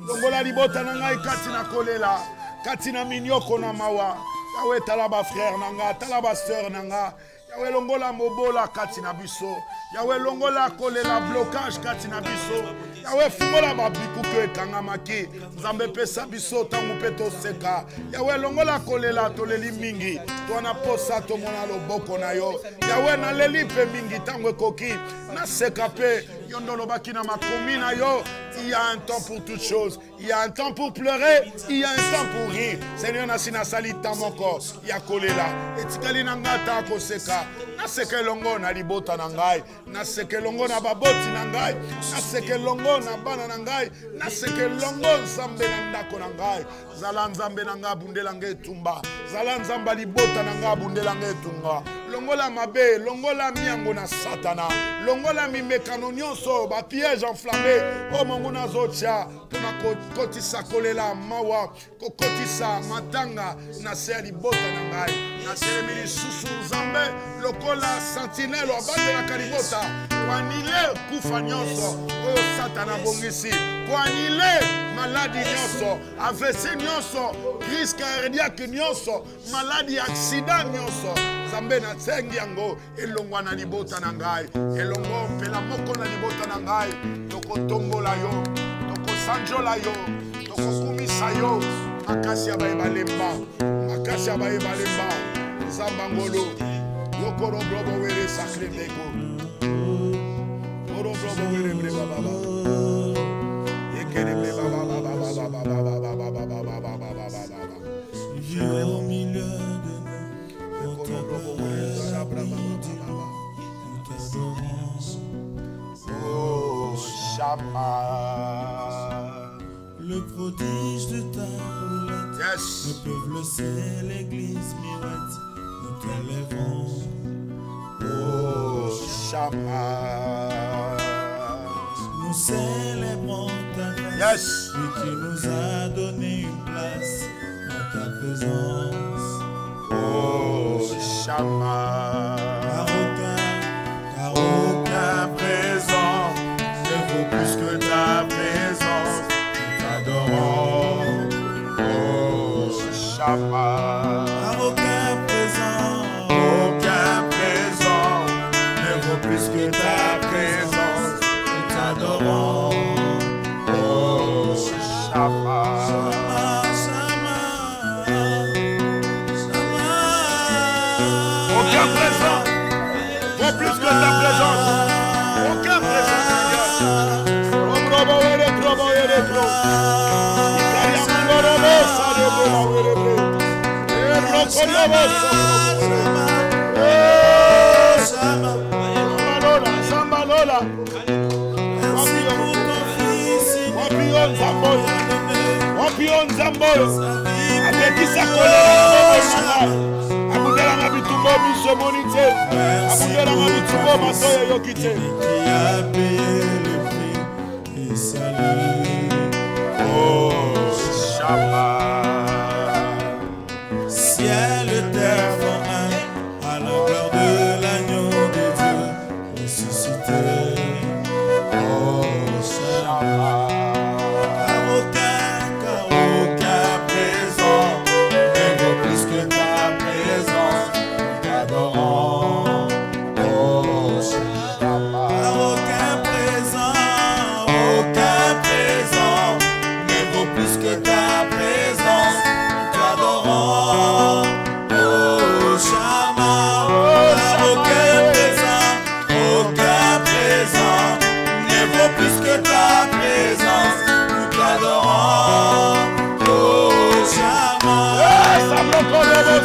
Longola libota na ngai kati na kolela. Kati na minyoko na mawa. Yawe talaba frère nanga, talaba sœur nanga. Yawe longola mobola kati na biso. Yawe longola kolela blocage kati na biso. Yawe fumola babiku ko ekangamaki. Nzambe pesa biso tangu peto seka. Yawe longola kolela toleli mingi. Twana posa to mona loboko na yo. Yawe na leli pe mingi tangu koki. Na seka pe yondolo baki na makomi na yo. Il y a un temps pour toutes choses. Il y a un temps pour pleurer. Il y a un temps pour rire. Seigneur nasina salita mon corps. Il y a kolela. Et tikali nangata koseka. Na seke longo na libota na ngai. Na seke longo na baboti na ngai. Na seke longo na bana na ngai. Na seke longo nzambe na ndako na ngai. Zala nzambe na nga bundela nge tumba. Zala nzamba libota na nga bundela nge tunga. Longola mabe, longola miango na satana. Longola mimekano nyonso, ba piège enflammé. O monguna zotia, pona kotisa kolela mawa, kokotisa matanga na se libota na ngai. Na se mili susu nzambe, lokola sentinelle obande la karibota. Kwanile kufa nyonso, o satana bongisi. Kwanile maladi nyonso, AVC nyonso, crise cardiaque nyonso, maladi accident nyonso. Zambe na tsengi yango elongwa na libota na ngai. Elongo pela moko na libota na ngai. Toko tombola yo, toko sanjola yo, toko kumisa yo. Makasi ya baebalemba, makasi ya baebalemba. Zambangolo, yokoro blobo wele sakre meko. Oro blobo wele bleba baba. Yekere bleba baba baba baba baba baba baba baba baba. Viens au milieu de oh, le prodige de ta roulette. Yes. Le peuple le sait, l'église miroite. Nous t'élèverons. Oh, Shama. Nous célébrons ta grâce. Yes. Et tu nous as donné une place dans ta présence. Oh, Shama. Car aucun présent ne vaut plus que ta présence. Nous t'adorons. Oh, Shama. Car aucun présent que ta présence, nous t'adorons. Oh, Shabbat. Aucun présent vaut plus que ta présence. Aucun présent, qui a payé le prix et salut. Oh, Shabbat. Ciel et terre font un à la gloire de l'agneau de Dieu ressuscité. Oh, Shabbat. Car aucun présent ne vaut plus que ta présence. Nous t'adorons. Oh, Shabbat. Car aucun présent ne vaut plus que ta présence. Nous t'adorons. Oh, Shabbat. Car aucun présent ne vaut plus que ta présence. Nous t'adorons. Oh, Shabbat. Ça me connaît le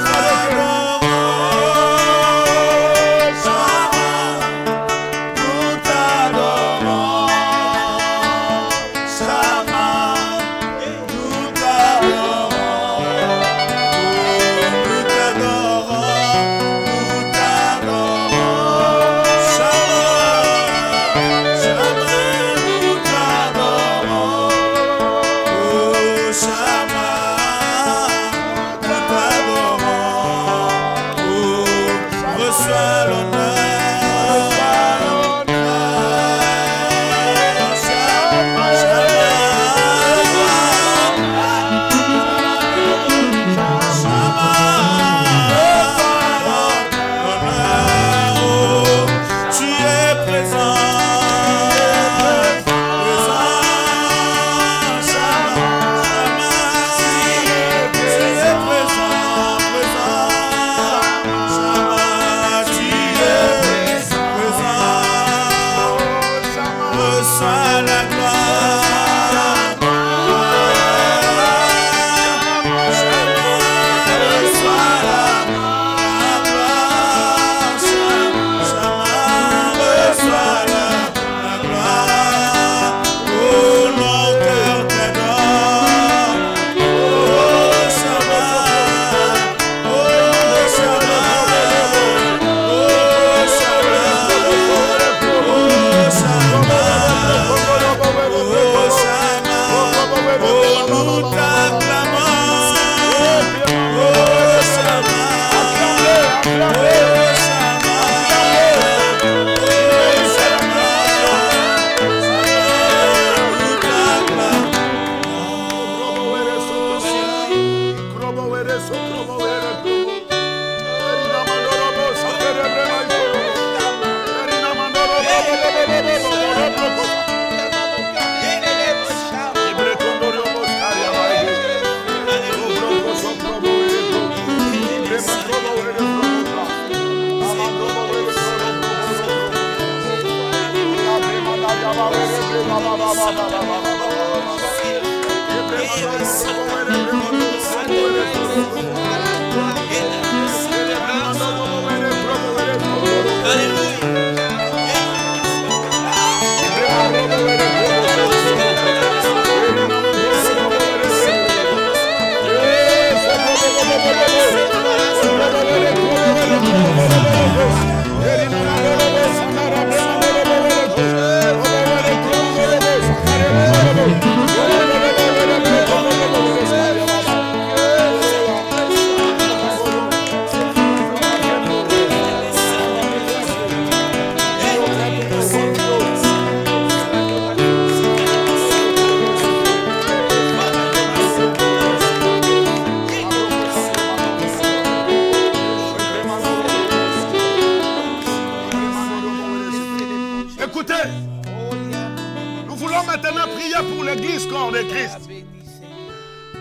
prier pour l'église corps de Christ.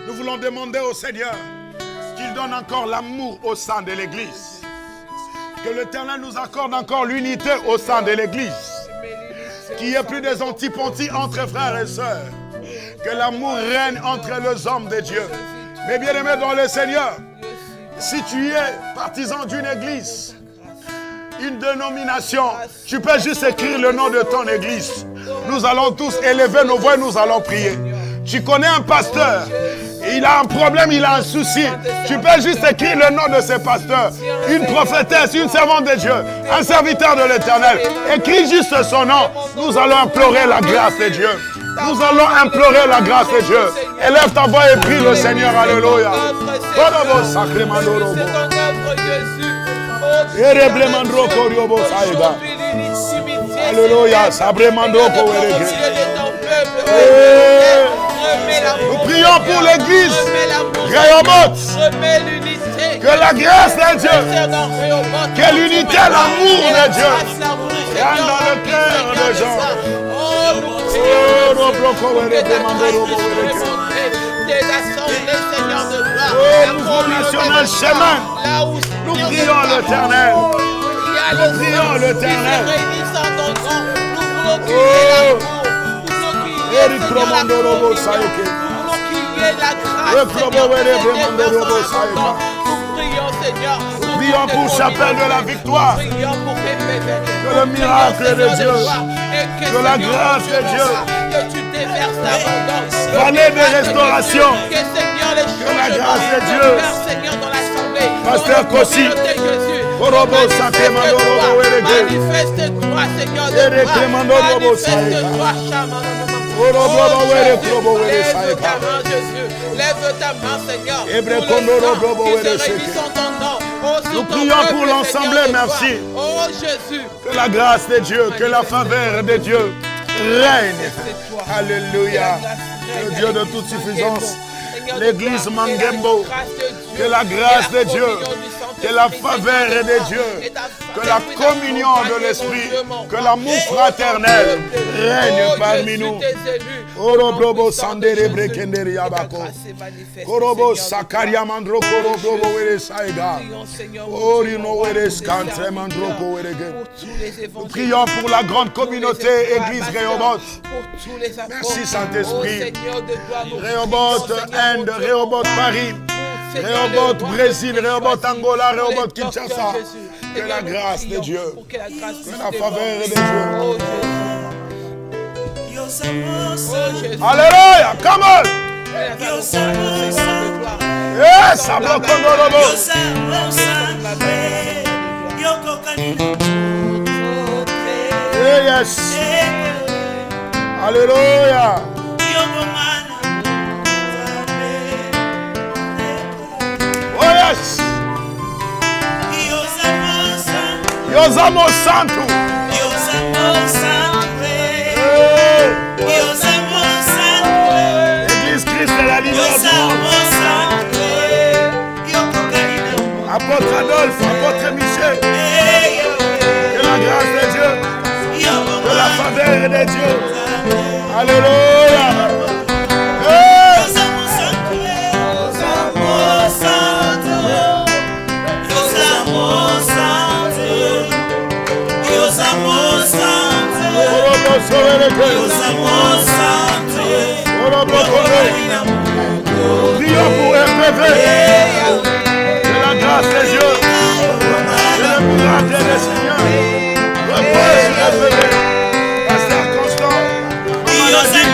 Nous voulons demander au Seigneur qu'il donne encore l'amour au sein de l'église. Que l'Éternel nous accorde encore l'unité au sein de l'église. Qu'il n'y ait plus des antiponties entre frères et sœurs. Que l'amour règne entre les hommes de Dieu. Mais bien aimés dans le Seigneur, si tu es partisan d'une église, une dénomination, tu peux juste écrire le nom de ton église. Nous allons tous élever nos voix et nous allons prier. Tu connais un pasteur, il a un problème, il a un souci. Tu peux juste écrire le nom de ce pasteur. Une prophétesse, une servante de Dieu, un serviteur de l'Éternel. Écris juste son nom. Nous allons implorer la grâce de Dieu. Nous allons implorer la grâce de Dieu. Élève ta voix et prie le Seigneur. Alléluia. Alléluia. Nous prions pour l'église Rehoboth. Que la grâce de Dieu, que l'unité, l'amour de Dieu vienne dans le cœur des gens. Mouvement national chemin. Nous prions l'Éternel. Nous prions l'Éternel. Nous prions pour Chapelle de la Victoire. Que le miracle de Dieu, que la grâce de Dieu, vallée de restauration, que la grâce de Dieu, Pasteur Kossi, manifeste-toi, Seigneur, de lève ta main, Seigneur. Nous prions pour l'ensemble, merci. Que la grâce de Dieu, que la faveur de Dieu règne. Alléluia. Le Dieu de toute suffisance. L'église Mangembo. Que la grâce de Dieu, que la faveur de Dieu, que la communion de l'Esprit, que l'amour fraternel règne parmi nous. Orobrobo Sandere Brekendere Yabako. Korobo Sakaria Mandro Korobo Were Saiga. Orino Were Skantre Mandroko Werege. Nous prions pour la grande communauté Église Rehoboth. Merci Saint-Esprit. Rehoboth Inde, Rehoboth Paris, Rehoboth Brésil, Rehoboth Angola, Rehoboth Kinshasa. Que la grâce de Dieu, que la faveur de Dieu. Alléluia, come on. Yes, yes. Alléluia. Oh yes. Yosamo Santo. Église Christ de la Libération. Apôtre Adolphe, apôtre Michel. Que la grâce de Dieu, que la faveur de Dieu. Alléluia. Prions pour EPV. Que la grâce de Dieu, que le miracle des Seigneurs repose sur EPV. Pasteur Constant, Maman Nadine,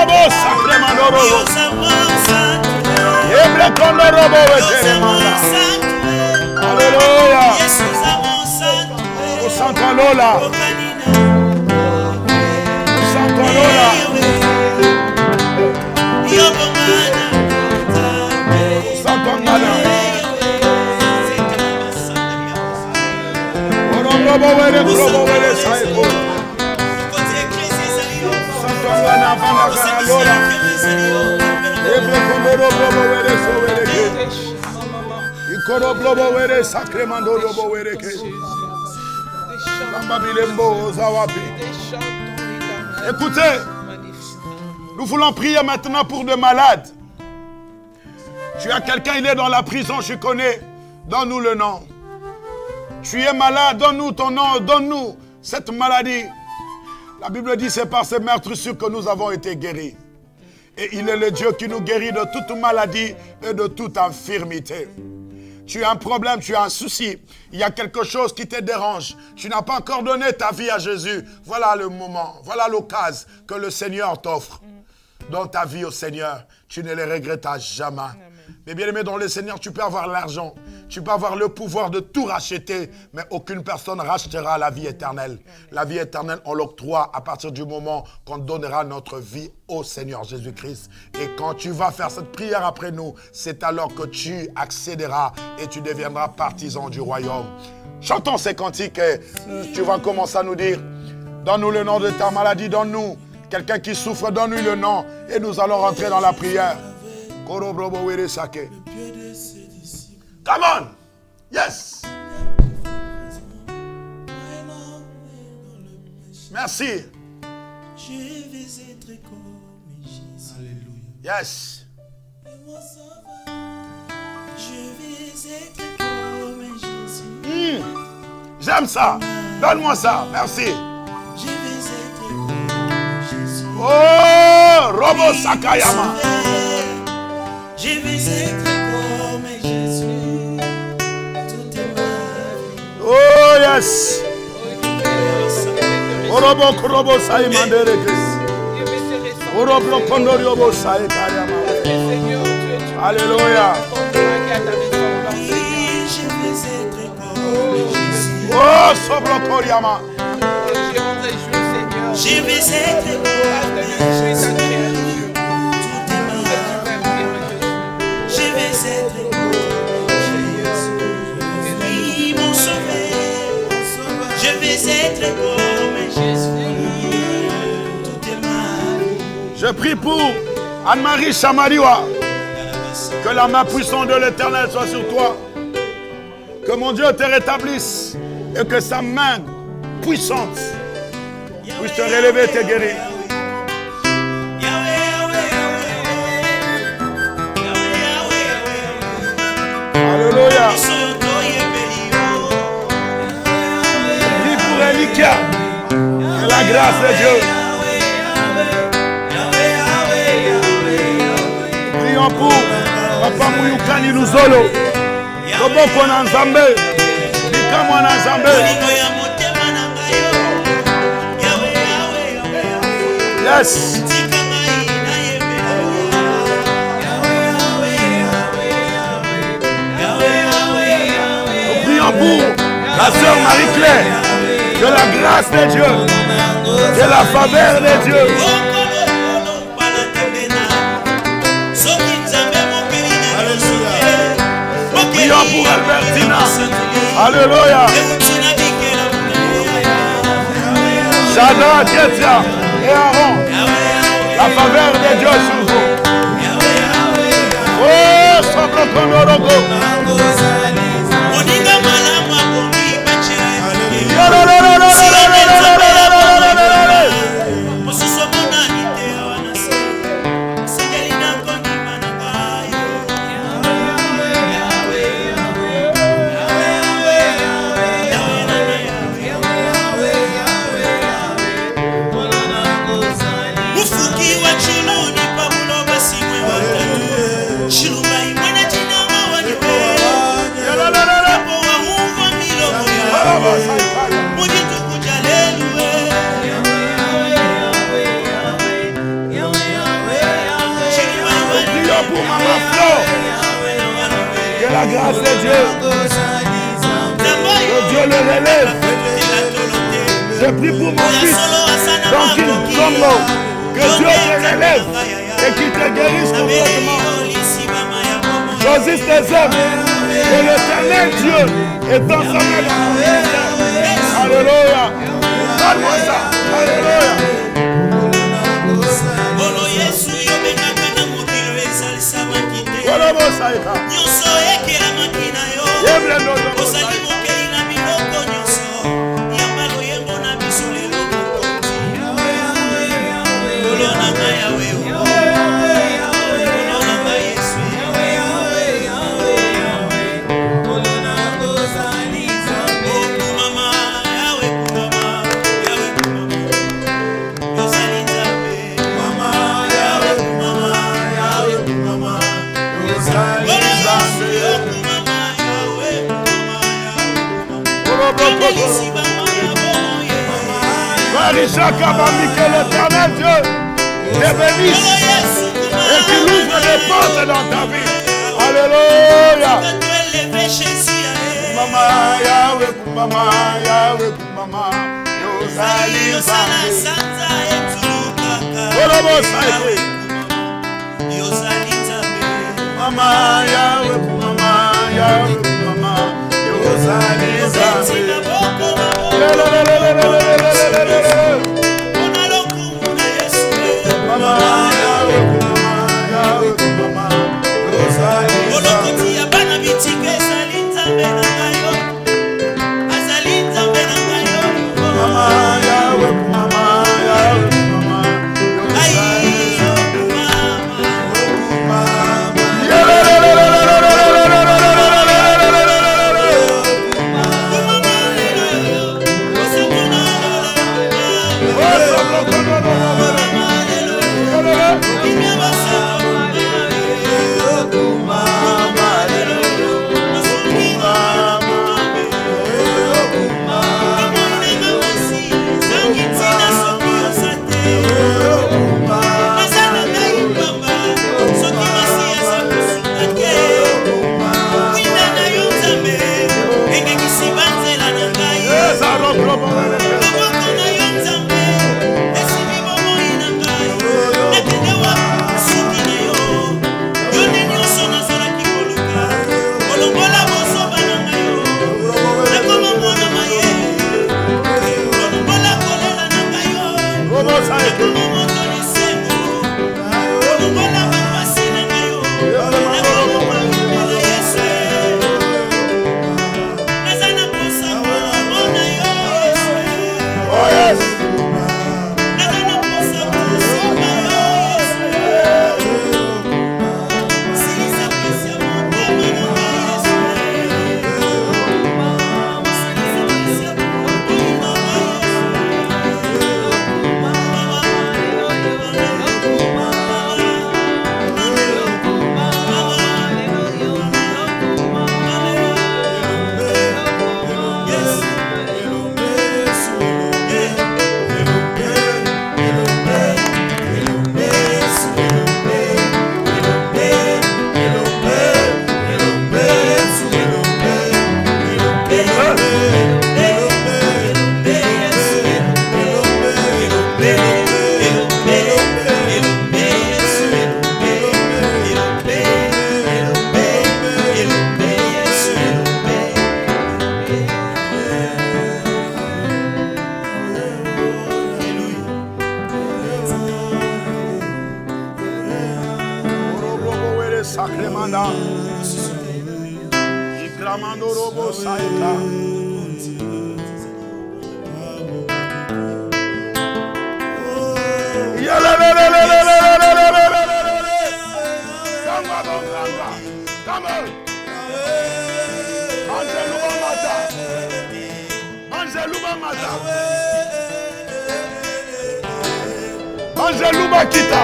robo sacrement robo. Ebre kondo robo wetelemanda. Alléluia. Santo Lola. Santo Lola. Santo Lola. Robo wele saiko. Santo Lola banda Lola. Ebre kondo robo wele so wele ke. Ikoro robo wele sacrement robo wele ke. Écoutez, nous voulons prier maintenant pour des malades. Tu as quelqu'un, il est dans la prison, je connais. Donne-nous le nom. Tu es malade, donne-nous ton nom, donne-nous cette maladie. La Bible dit c'est par ces meurtrissures que nous avons été guéris. Et il est le Dieu qui nous guérit de toute maladie et de toute infirmité. Tu as un problème, tu as un souci, il y a quelque chose qui te dérange. Tu n'as pas encore donné ta vie à Jésus. Voilà le moment, voilà l'occasion que le Seigneur t'offre. Donne ta vie au Seigneur, tu ne les regrettas jamais. Amen. Mais bien aimé, dans le Seigneur, tu peux avoir l'argent, tu peux avoir le pouvoir de tout racheter, mais aucune personne rachètera la vie éternelle. Amen. La vie éternelle, on l'octroie à partir du moment qu'on donnera notre vie au Seigneur Jésus-Christ. Et quand tu vas faire cette prière après nous, c'est alors que tu accéderas et tu deviendras partisan du royaume. Chantons ces cantiques et tu vas commencer à nous dire, donne-nous le nom de ta maladie, donne-nous. Quelqu'un qui souffre, donne-lui le nom et nous allons rentrer dans la prière. Come on! Yes! Merci. Je vais être comme Jésus. Alléluia. Yes. Je vais être comme Jésus. J'aime ça. Donne-moi ça. Merci. Je vais être comme Jésus. Oh, Robo Sakayama. Je vais être comme Jésus. Toute ma vie. Oh, yes. Orobo Robo Sai Mandereke. Orobo Kondoriobo Sai Kariama. Alléluia. Oh, Sobro Koriama. Je vais être comme Jésus. Je vais être comme Jésus. Oui, mon sauveur. Je vais être comme Jésus. Toute ma vie. Je prie pour Anne-Marie Chamariwa. Que la main puissante de l'Éternel soit sur toi. Que mon Dieu te rétablisse. Et que sa main puissante puisse te relever et te guérir. Alléluia. Prie pour Elikia. Que la grâce de Dieu. Prions pour Papa Mouyukani Luzolo. Koboko na Nzambe. Bikamwa na Nzambe. Yes. Nous prions pour la sœur Marie-Claire. Que la grâce de Dieu, que la faveur de Dieu. Nous prions pour Albertina. Alléluia. Shadrach, Ketia et Aaron. La faveur de Dieu sur vous. Oh, Sobro Kondorogo. Ufuki wa chuluni pa pour Maman Flo. Que la grâce de Dieu, que Dieu le relève. Je prie pour mon fils, Donkin Zongo, que Dieu te relève et qu'il te guérisse complètement. Choisis tes œuvres, que l'éternel Dieu est dans sa main. Alléluia. Donne-moi ça. Alléluia. Que l'éternel Dieu te bénisse et qu'il ouvre des portes dans ta vie. Alléluia. Mama, Yahweh, Mama, Yahweh, Mama, Yosali, Sanza, Mama, Yahweh, Mama, Yahweh, Mama, Yosali, Sanza. Sacremanda, Ikramando Robo Saika. Come on. Angeluba Mata. Angeluba Mata. Angeluba Kita.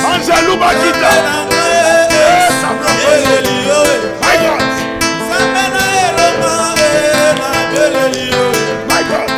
Angeluba Kita. My God. My God.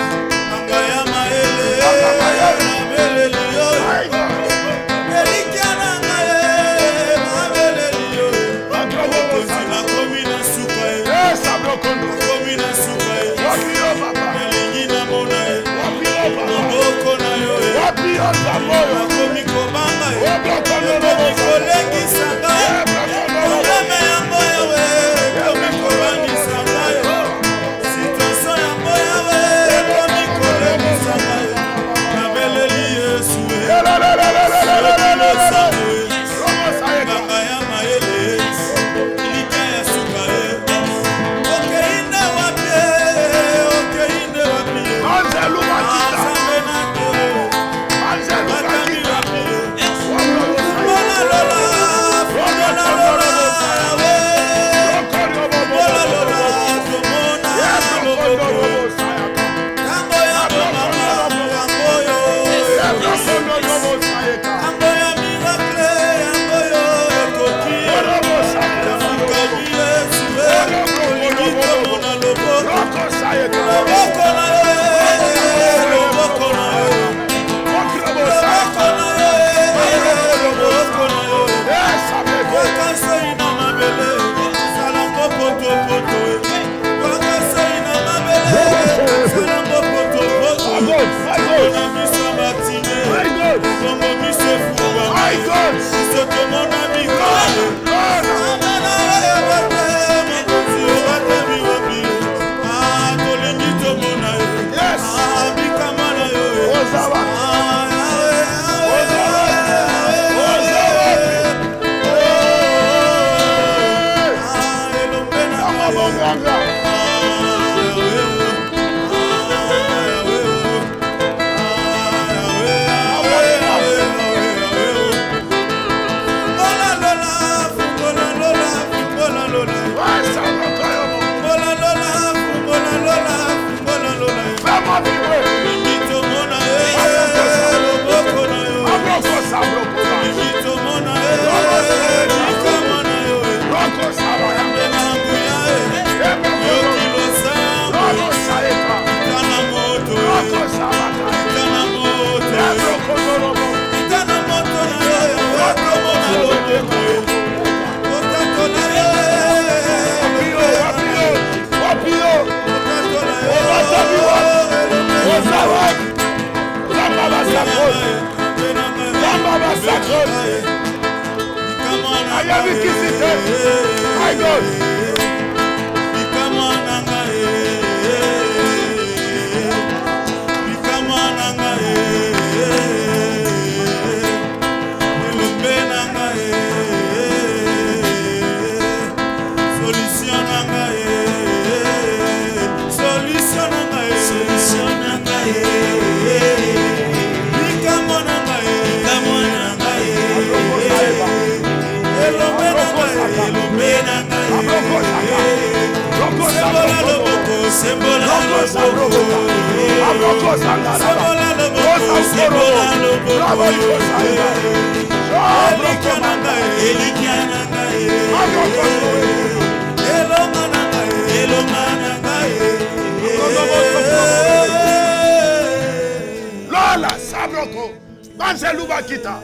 Lola, Sabroko, Banzeluba Kita.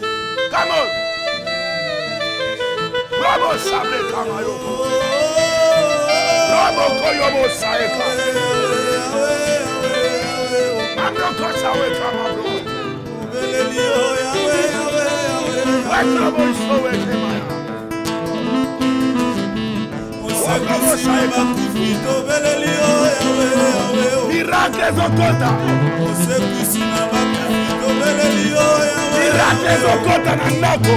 Come on. Bravo, Sabre Kamayoko. Bravo, Koyobo Saeka. Mabroko Sawe Kamabro. Bravo, Sowe Kemaya. Bravo, Saeka. Miracles Okota. Miracles Okota Nanako.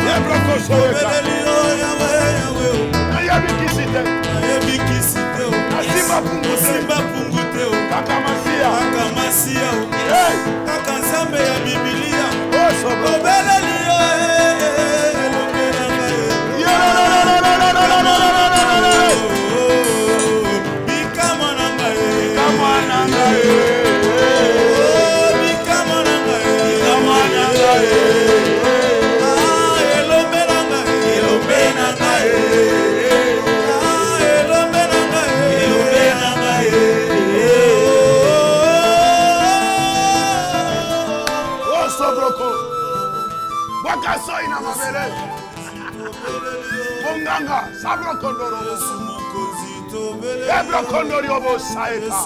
Nebroko Soeka. Ayabikisite. Asimba Pungute. Kakamasia. Hey. Kakanzambe ya Biblia. Oh, Sobro. Monganga, Sabro Kondoro. Ebro Kondori Obo Saeka.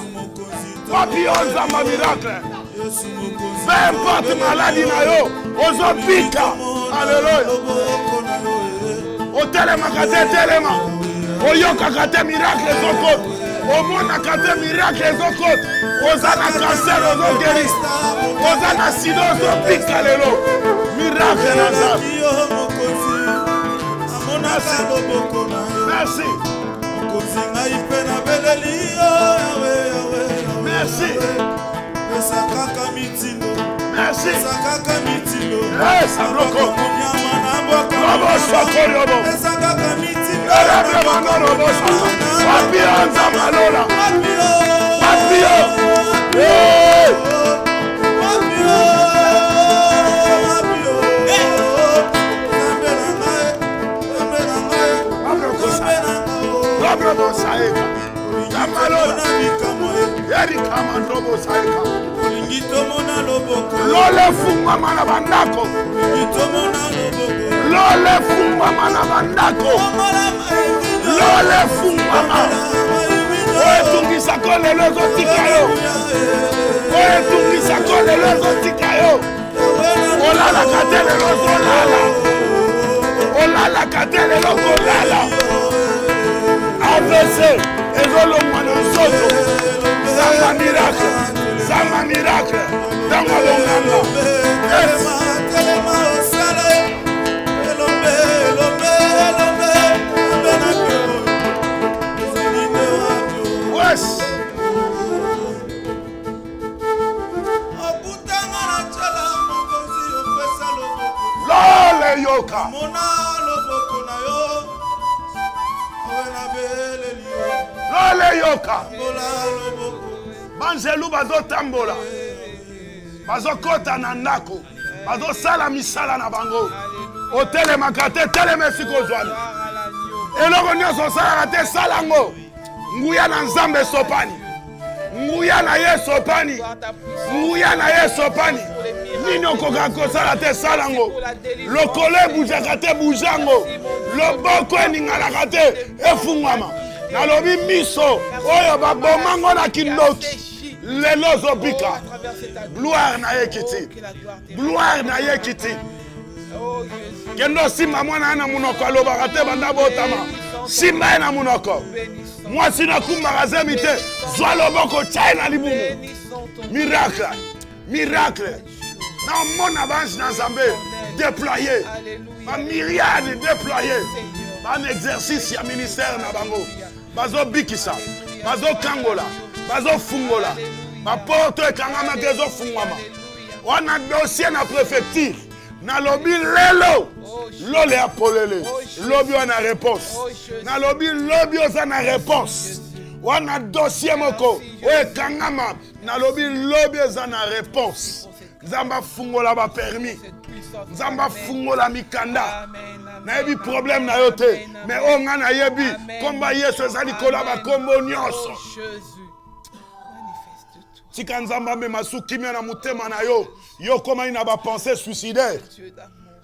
Papillons à ma miracle. Peu importe maladie na yo, ozobika. Alléluia. Otelemaka te telema. Oyokaka te miracle ezokota. Omonaka te miracle ezokota. Oza na cancer ozogeri. Oza na sida ozobika lelo. Miracle na Nzambe. Merci. Merci. Merci. Hey, Sabroko. Robo Sokoriobo. Papio Nzamalola. Papio. Robo Saeka. Nzamalola. Yeri kama Robo Saeka. Lole fumba mana bandako. Lole fumba mana bandako. Lole fumba mana. Oye tungisa kole lozo tikayo. Oye tungisa kole lozo tikayo. Olala katele lozo lala. Olala katele lozo lala. AVC ezolo mwana nsoto. Samba miracle. Samba miracle. Dama longanga. Yes. Lole yoka. Lole yoka. Banjelu bazo tambola. Bazo kota na ndako. Bazo sala misala na bango. Otele makate tele mesiko zwani. Eloko nyoso sala te salango. Nguya na Nzambe sopani. Nguya na ye sopani. Nguya na ye sopani. Nino koka kosala te salango. Lokole bujaka te bujango. Loboko eningalaka te efungwama. Nalobi miso oyo babomango na kindoki. Lelo zobika. Gloire na ye kiti. Gloire na ye kiti. Kendo simba mwana na munoko alobaka te banda botama. Simba na munoko. Moi si na kumbaka zemi te. Zwa loboko chai na libumu. Miracle. Miracle. Na mona bange na Nzambe déployé. Ma myriade déployé. Un exercice ya ministère na bango. Bazo bikisa. Bazo kangola. Bazo fungola. Ma porte ekangama kezo fungwama. Wana dossier na préfecture. Na lobi lelo. Lole apolele. Lobi wana réponse. Na lobi lobi ozana réponse. Wana dossier moko. Oe kangama. Na lobi lobi ozana réponse. Nzamba fungola ba permis. Nzamba fungola mikanda. Na yebi problème na yote. Mais onga na yebi. Komba yesu ezali kolaba kombo nyonso. Tika Nzamba me masuki na mutema na yo. Yo koma ina ba pensée suicidaire.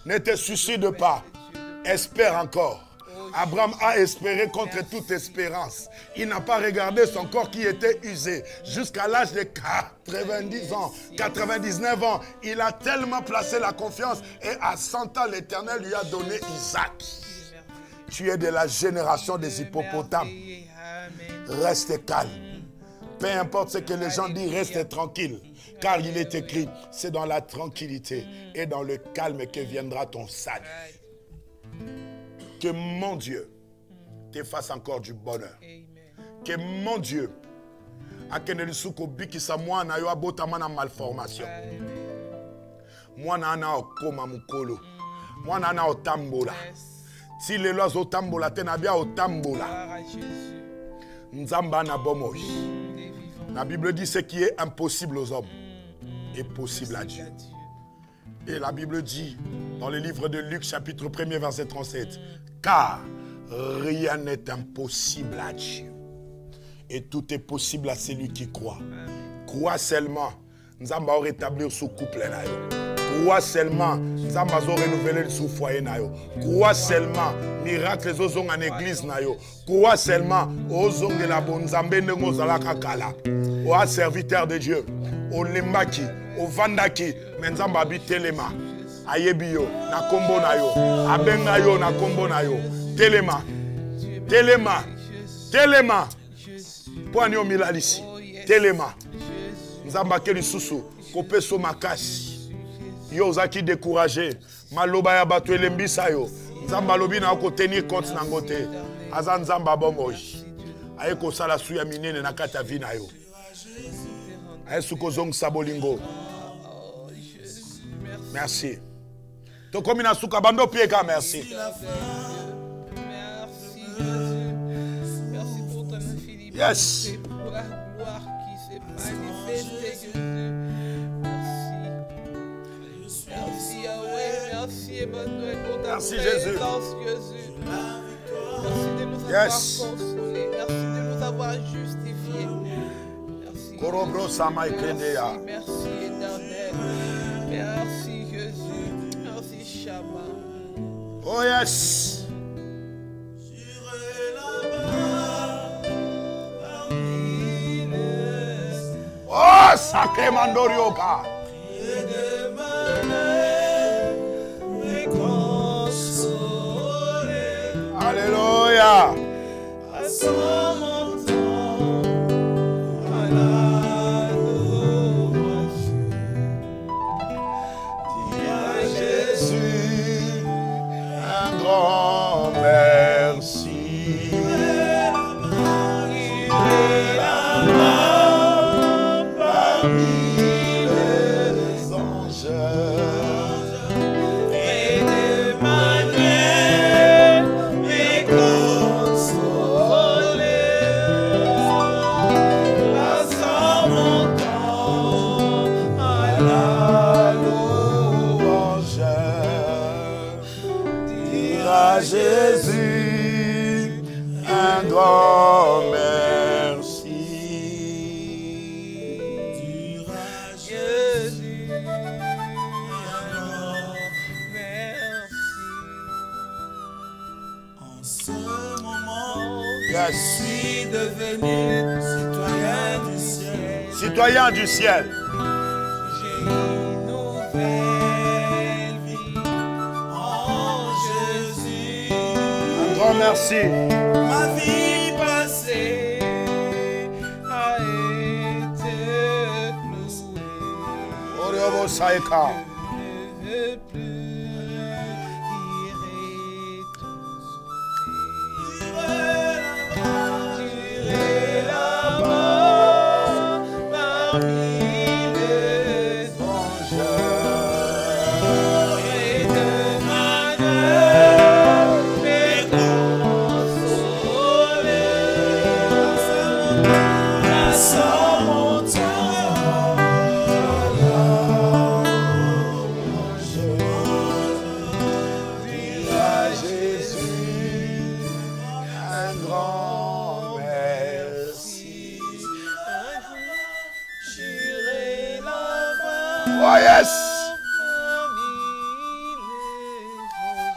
Ne te suicide pas. Espère encore. Abraham a espéré contre toute espérance. Il n'a pas regardé son corps qui était usé. Jusqu'à l'âge de 90 ans, 99 ans, il a tellement placé la confiance. Et à 100 ans, l'Éternel lui a donné Isaac. Tu es de la génération des hippopotames. Reste calme. Peu importe ce que les gens disent, reste tranquille. Car il est écrit, c'est dans la tranquillité et dans le calme que viendra ton salut. Que mon Dieu te fasse encore du bonheur. Que mon Dieu akenelisuko bikisa mwana yo abotama na malformation. Mwana ana okoma mukolo. Mwana ana otambola. Si les lois otambola te na bia otambola. Nzamba na bomoi. La Bible dit ce qui est impossible aux hommes est possible à Dieu. Et la Bible dit dans le livre de Luc chapitre 1er verset 37, car rien n'est impossible à Dieu. Et tout est possible à celui qui croit. Crois seulement. Nous allons rétablir ce couple. Crois seulement. Nous allons renouveler ce foyer. Crois seulement. Miracle en église. Crois seulement. Ozong de la bonne Zambé de Mozala Kakala. Ô serviteur de Dieu. olembaki, ovandaki, mais Nzambe abi telema. Ayebi yo, na kombo na yo. Abenga yo, na kombo na yo. Telema. Telema. Telema. Poani yo milalisi. Telema. Nzambe akeli susu. Kopeso makasi. Yo ozaki découragé. Maloba ya bato elembisa yo. Nzambe alobi na ko tenir compte na ngote. Aza Nzambe abongoji. Aye ko sala suya minene na kata vi na yo. Aye suko zong sabolingo. Merci. To komi na suka bando pieka merci. Merci Jésus. Merci pour ton infinie Yes. bonté, pour la gloire qui s'est manifestée, Jésus. Merci. Merci Yahweh, merci Emmanuel pour ta Merci, présence, Jésus. Jésus. Merci de nous avoir Yes. consolés. Merci de nous avoir justifiés. Merci. Korobro sama ikendea. Merci éternel. Merci Jésus. Merci Shabbat. Oh yes. Oh sacré mandorioka. Alléluia. Jésus, un grand merci. Parmi les anges. Jésus, un grand merci. Jésus, un grand merci. En ce moment, Yes. je suis devenu citoyen du ciel. Citoyen du ciel. J'ai une nouvelle vie En Jésus, Un grand merci. ma vie passée a été clouée. Oriobo Saeka. Je ne veux plus tirer là-bas parmi les anges et de manière mais consoler sans mon temps. À Jésus, un grand merci. J'irai là-bas Oh yes.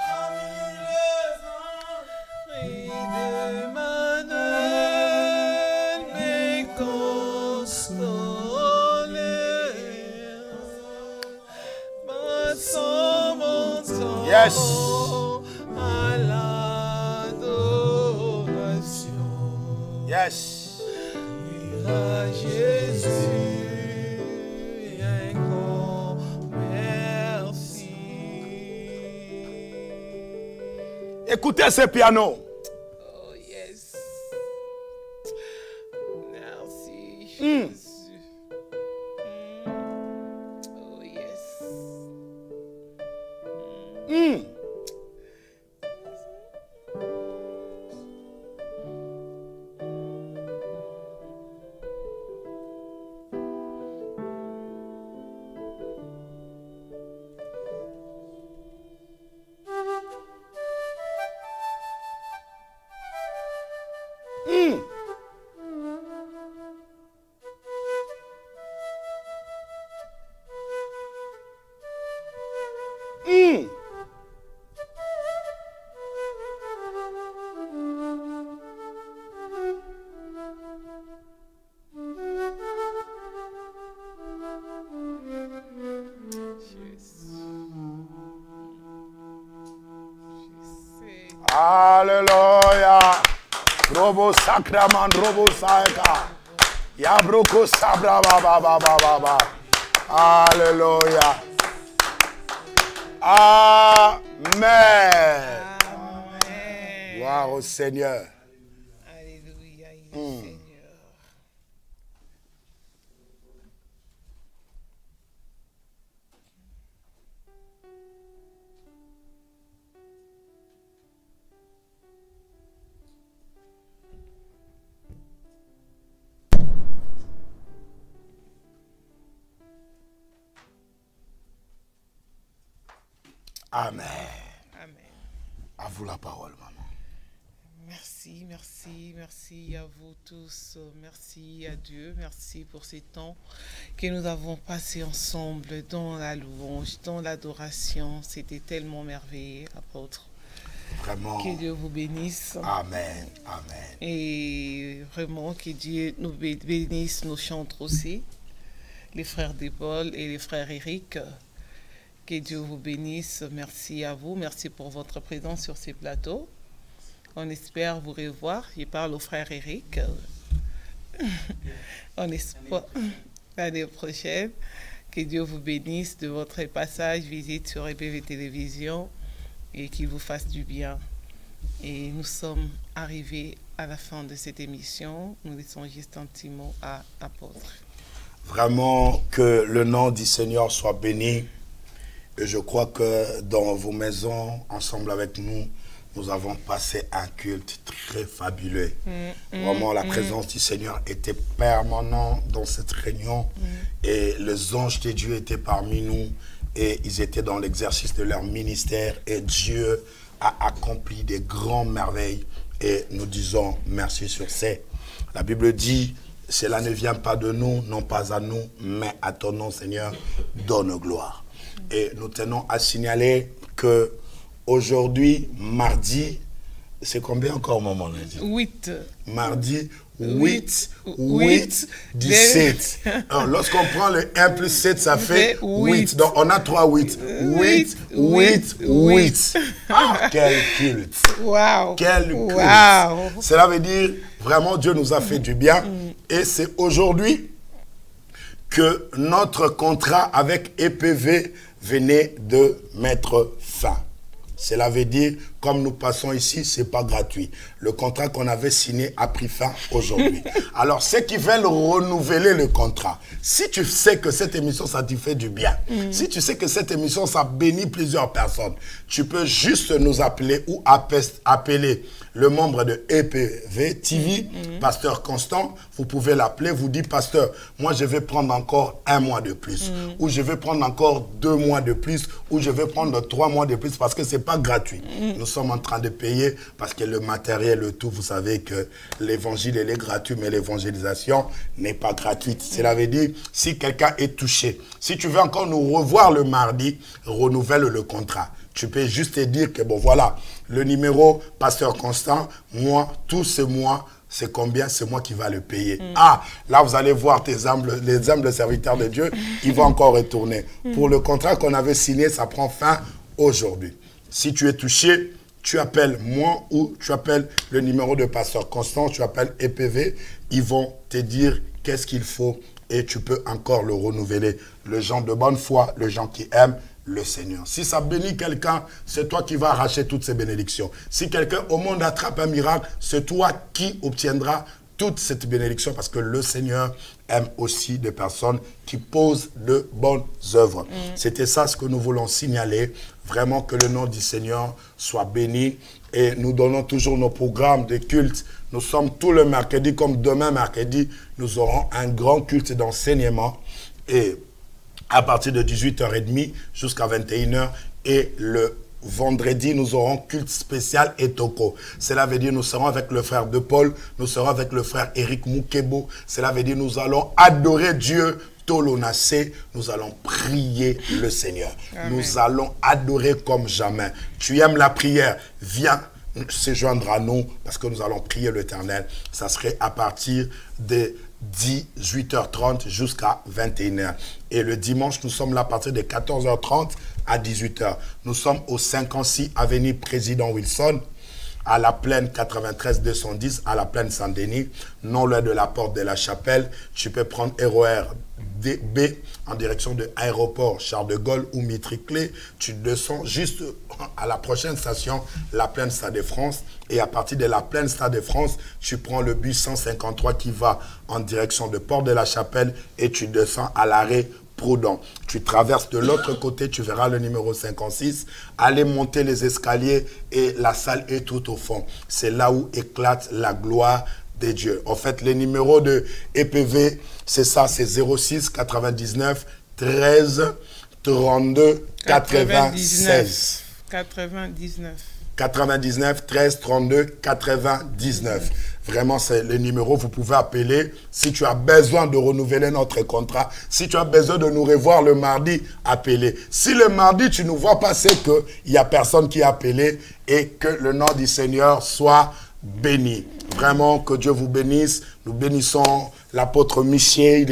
parmi les anges et de Manuel mes consoler passant mon temps Yes. à l'adoration. Yes. À Jésus, un grand merci. Écoutez ce piano. Oh yes. Merci Jésus. Oh yes. Alléluia. Robo sacraman, robo saeka. Yabroko sabra ba. Alléluia. Amen. Gloire au Seigneur. Alléluia, Seigneur. Amen. Amen. À vous la parole, maman. Merci, merci, merci à vous tous. Merci à Dieu. Merci pour ces temps que nous avons passés ensemble dans la louange, dans l'adoration. C'était tellement merveilleux, apôtre. Vraiment. Que Dieu vous bénisse. Amen. Amen. Et vraiment que Dieu nous bénisse nos chantres aussi. Les frères Paul et les frères Eric. Que Dieu vous bénisse. Merci à vous. Merci pour votre présence sur ces plateaux. On espère vous revoir. Je parle au frère Eric. On espère l'année prochaine. Que Dieu vous bénisse de votre passage, visite sur EPV Télévision et qu'il vous fasse du bien. Et nous sommes arrivés à la fin de cette émission. Nous laissons juste un petit mot à l'apôtre. Vraiment que le nom du Seigneur soit béni. Et je crois que dans vos maisons, ensemble avec nous, nous avons passé un culte très fabuleux. Vraiment, la présence du Seigneur était permanente dans cette réunion. Et les anges de Dieu étaient parmi nous. Et ils étaient dans l'exercice de leur ministère. Et Dieu a accompli des grandes merveilles. Et nous disons merci sur ces. La Bible dit, cela ne vient pas de nous, non pas à nous, mais à ton nom, Seigneur, donne gloire. Et nous tenons à signaler que aujourd'hui, mardi, c'est combien encore, maman l'a dit? 8. Mardi, 8, 17. Alors, lorsqu'on prend le 1 plus 7, ça fait 8. Donc, on a 3 8. 8. Ah, quel culte. Wow. Quel culte. Wow. Cela veut dire, vraiment, Dieu nous a fait du bien. Et c'est aujourd'hui que notre contrat avec EPV venait de mettre fin. Cela veut dire, comme nous passons ici, ce n'est pas gratuit. Le contrat qu'on avait signé a pris fin aujourd'hui. Alors, ceux qui veulent renouveler le contrat, si tu sais que cette émission, ça te fait du bien, si tu sais que cette émission, ça bénit plusieurs personnes, tu peux juste nous appeler ou appeler le membre de EPV TV, Pasteur Constant. Vous pouvez l'appeler, vous dites, Pasteur, moi je vais prendre encore 1 mois de plus, ou je vais prendre encore 2 mois de plus, ou je vais prendre 3 mois de plus, parce que ce n'est pas gratuit. Nous sommes en train de payer, parce que le matériel, le tout, vous savez que l'évangile, il est gratuit, mais l'évangélisation n'est pas gratuite. Cela veut dire, si quelqu'un est touché, si tu veux encore nous revoir le mardi, renouvelle le contrat. Tu peux juste te dire que, bon, voilà, le numéro Pasteur Constant, moi, tout ce mois, c'est combien? C'est moi qui va le payer. Ah, là, vous allez voir les humbles serviteurs de Dieu, ils vont encore retourner. Pour le contrat qu'on avait signé, ça prend fin aujourd'hui. Si tu es touché, tu appelles moi ou tu appelles le numéro de Pasteur Constant, tu appelles EPV, ils vont te dire qu'est-ce qu'il faut et tu peux encore le renouveler. Le gens de bonne foi, le gens qui aiment le Seigneur. Si ça bénit quelqu'un, c'est toi qui vas arracher toutes ces bénédictions. Si quelqu'un au monde attrape un miracle, c'est toi qui obtiendras toute cette bénédiction parce que le Seigneur aime aussi des personnes qui posent de bonnes œuvres. C'était ça ce que nous voulons signaler. Vraiment que le nom du Seigneur soit béni. Et nous donnons toujours nos programmes de culte. Nous sommes tout le mercredi, comme demain mercredi, nous aurons un grand culte d'enseignement. Et à partir de 18h30 jusqu'à 21h. Et le vendredi, nous aurons culte spécial et toko. Cela veut dire nous serons avec le frère de Paul, nous serons avec le frère Eric Moukebo. Cela veut dire nous allons adorer Dieu. Tolonacé, nous allons prier le Seigneur. Amen. Nous allons adorer comme jamais. Tu aimes la prière, viens se joindre à nous parce que nous allons prier l'Éternel. Ça serait à partir de 18h30 jusqu'à 21h. Et le dimanche, nous sommes là à partir de 14h30 à 18h. Nous sommes au 56 avenue Président Wilson. à la plaine 93 210, à la plaine Saint-Denis, non loin de la porte de la Chapelle. Tu peux prendre RER B en direction de l'aéroport Charles de Gaulle ou Mitriclé. Tu descends juste à la prochaine station, la plaine Stade de France. Et à partir de la plaine Stade de France, tu prends le bus 153 qui va en direction de Porte de la Chapelle et tu descends à l'arrêt Proudhon. Tu traverses de l'autre côté, tu verras le numéro 56. Allez monter les escaliers et la salle est tout au fond. C'est là où éclate la gloire de Dieu. En fait, les numéros de EPV, c'est ça, c'est 06 99 13 32 96. 99 13 32 99. Vraiment, c'est le numéro, vous pouvez appeler. Si tu as besoin de renouveler notre contrat, si tu as besoin de nous revoir le mardi, appelez. Si le mardi, tu ne nous vois pas, c'est qu'il n'y a personne qui a appelé et que le nom du Seigneur soit béni. Vraiment, que Dieu vous bénisse. Nous bénissons l'apôtre Michel.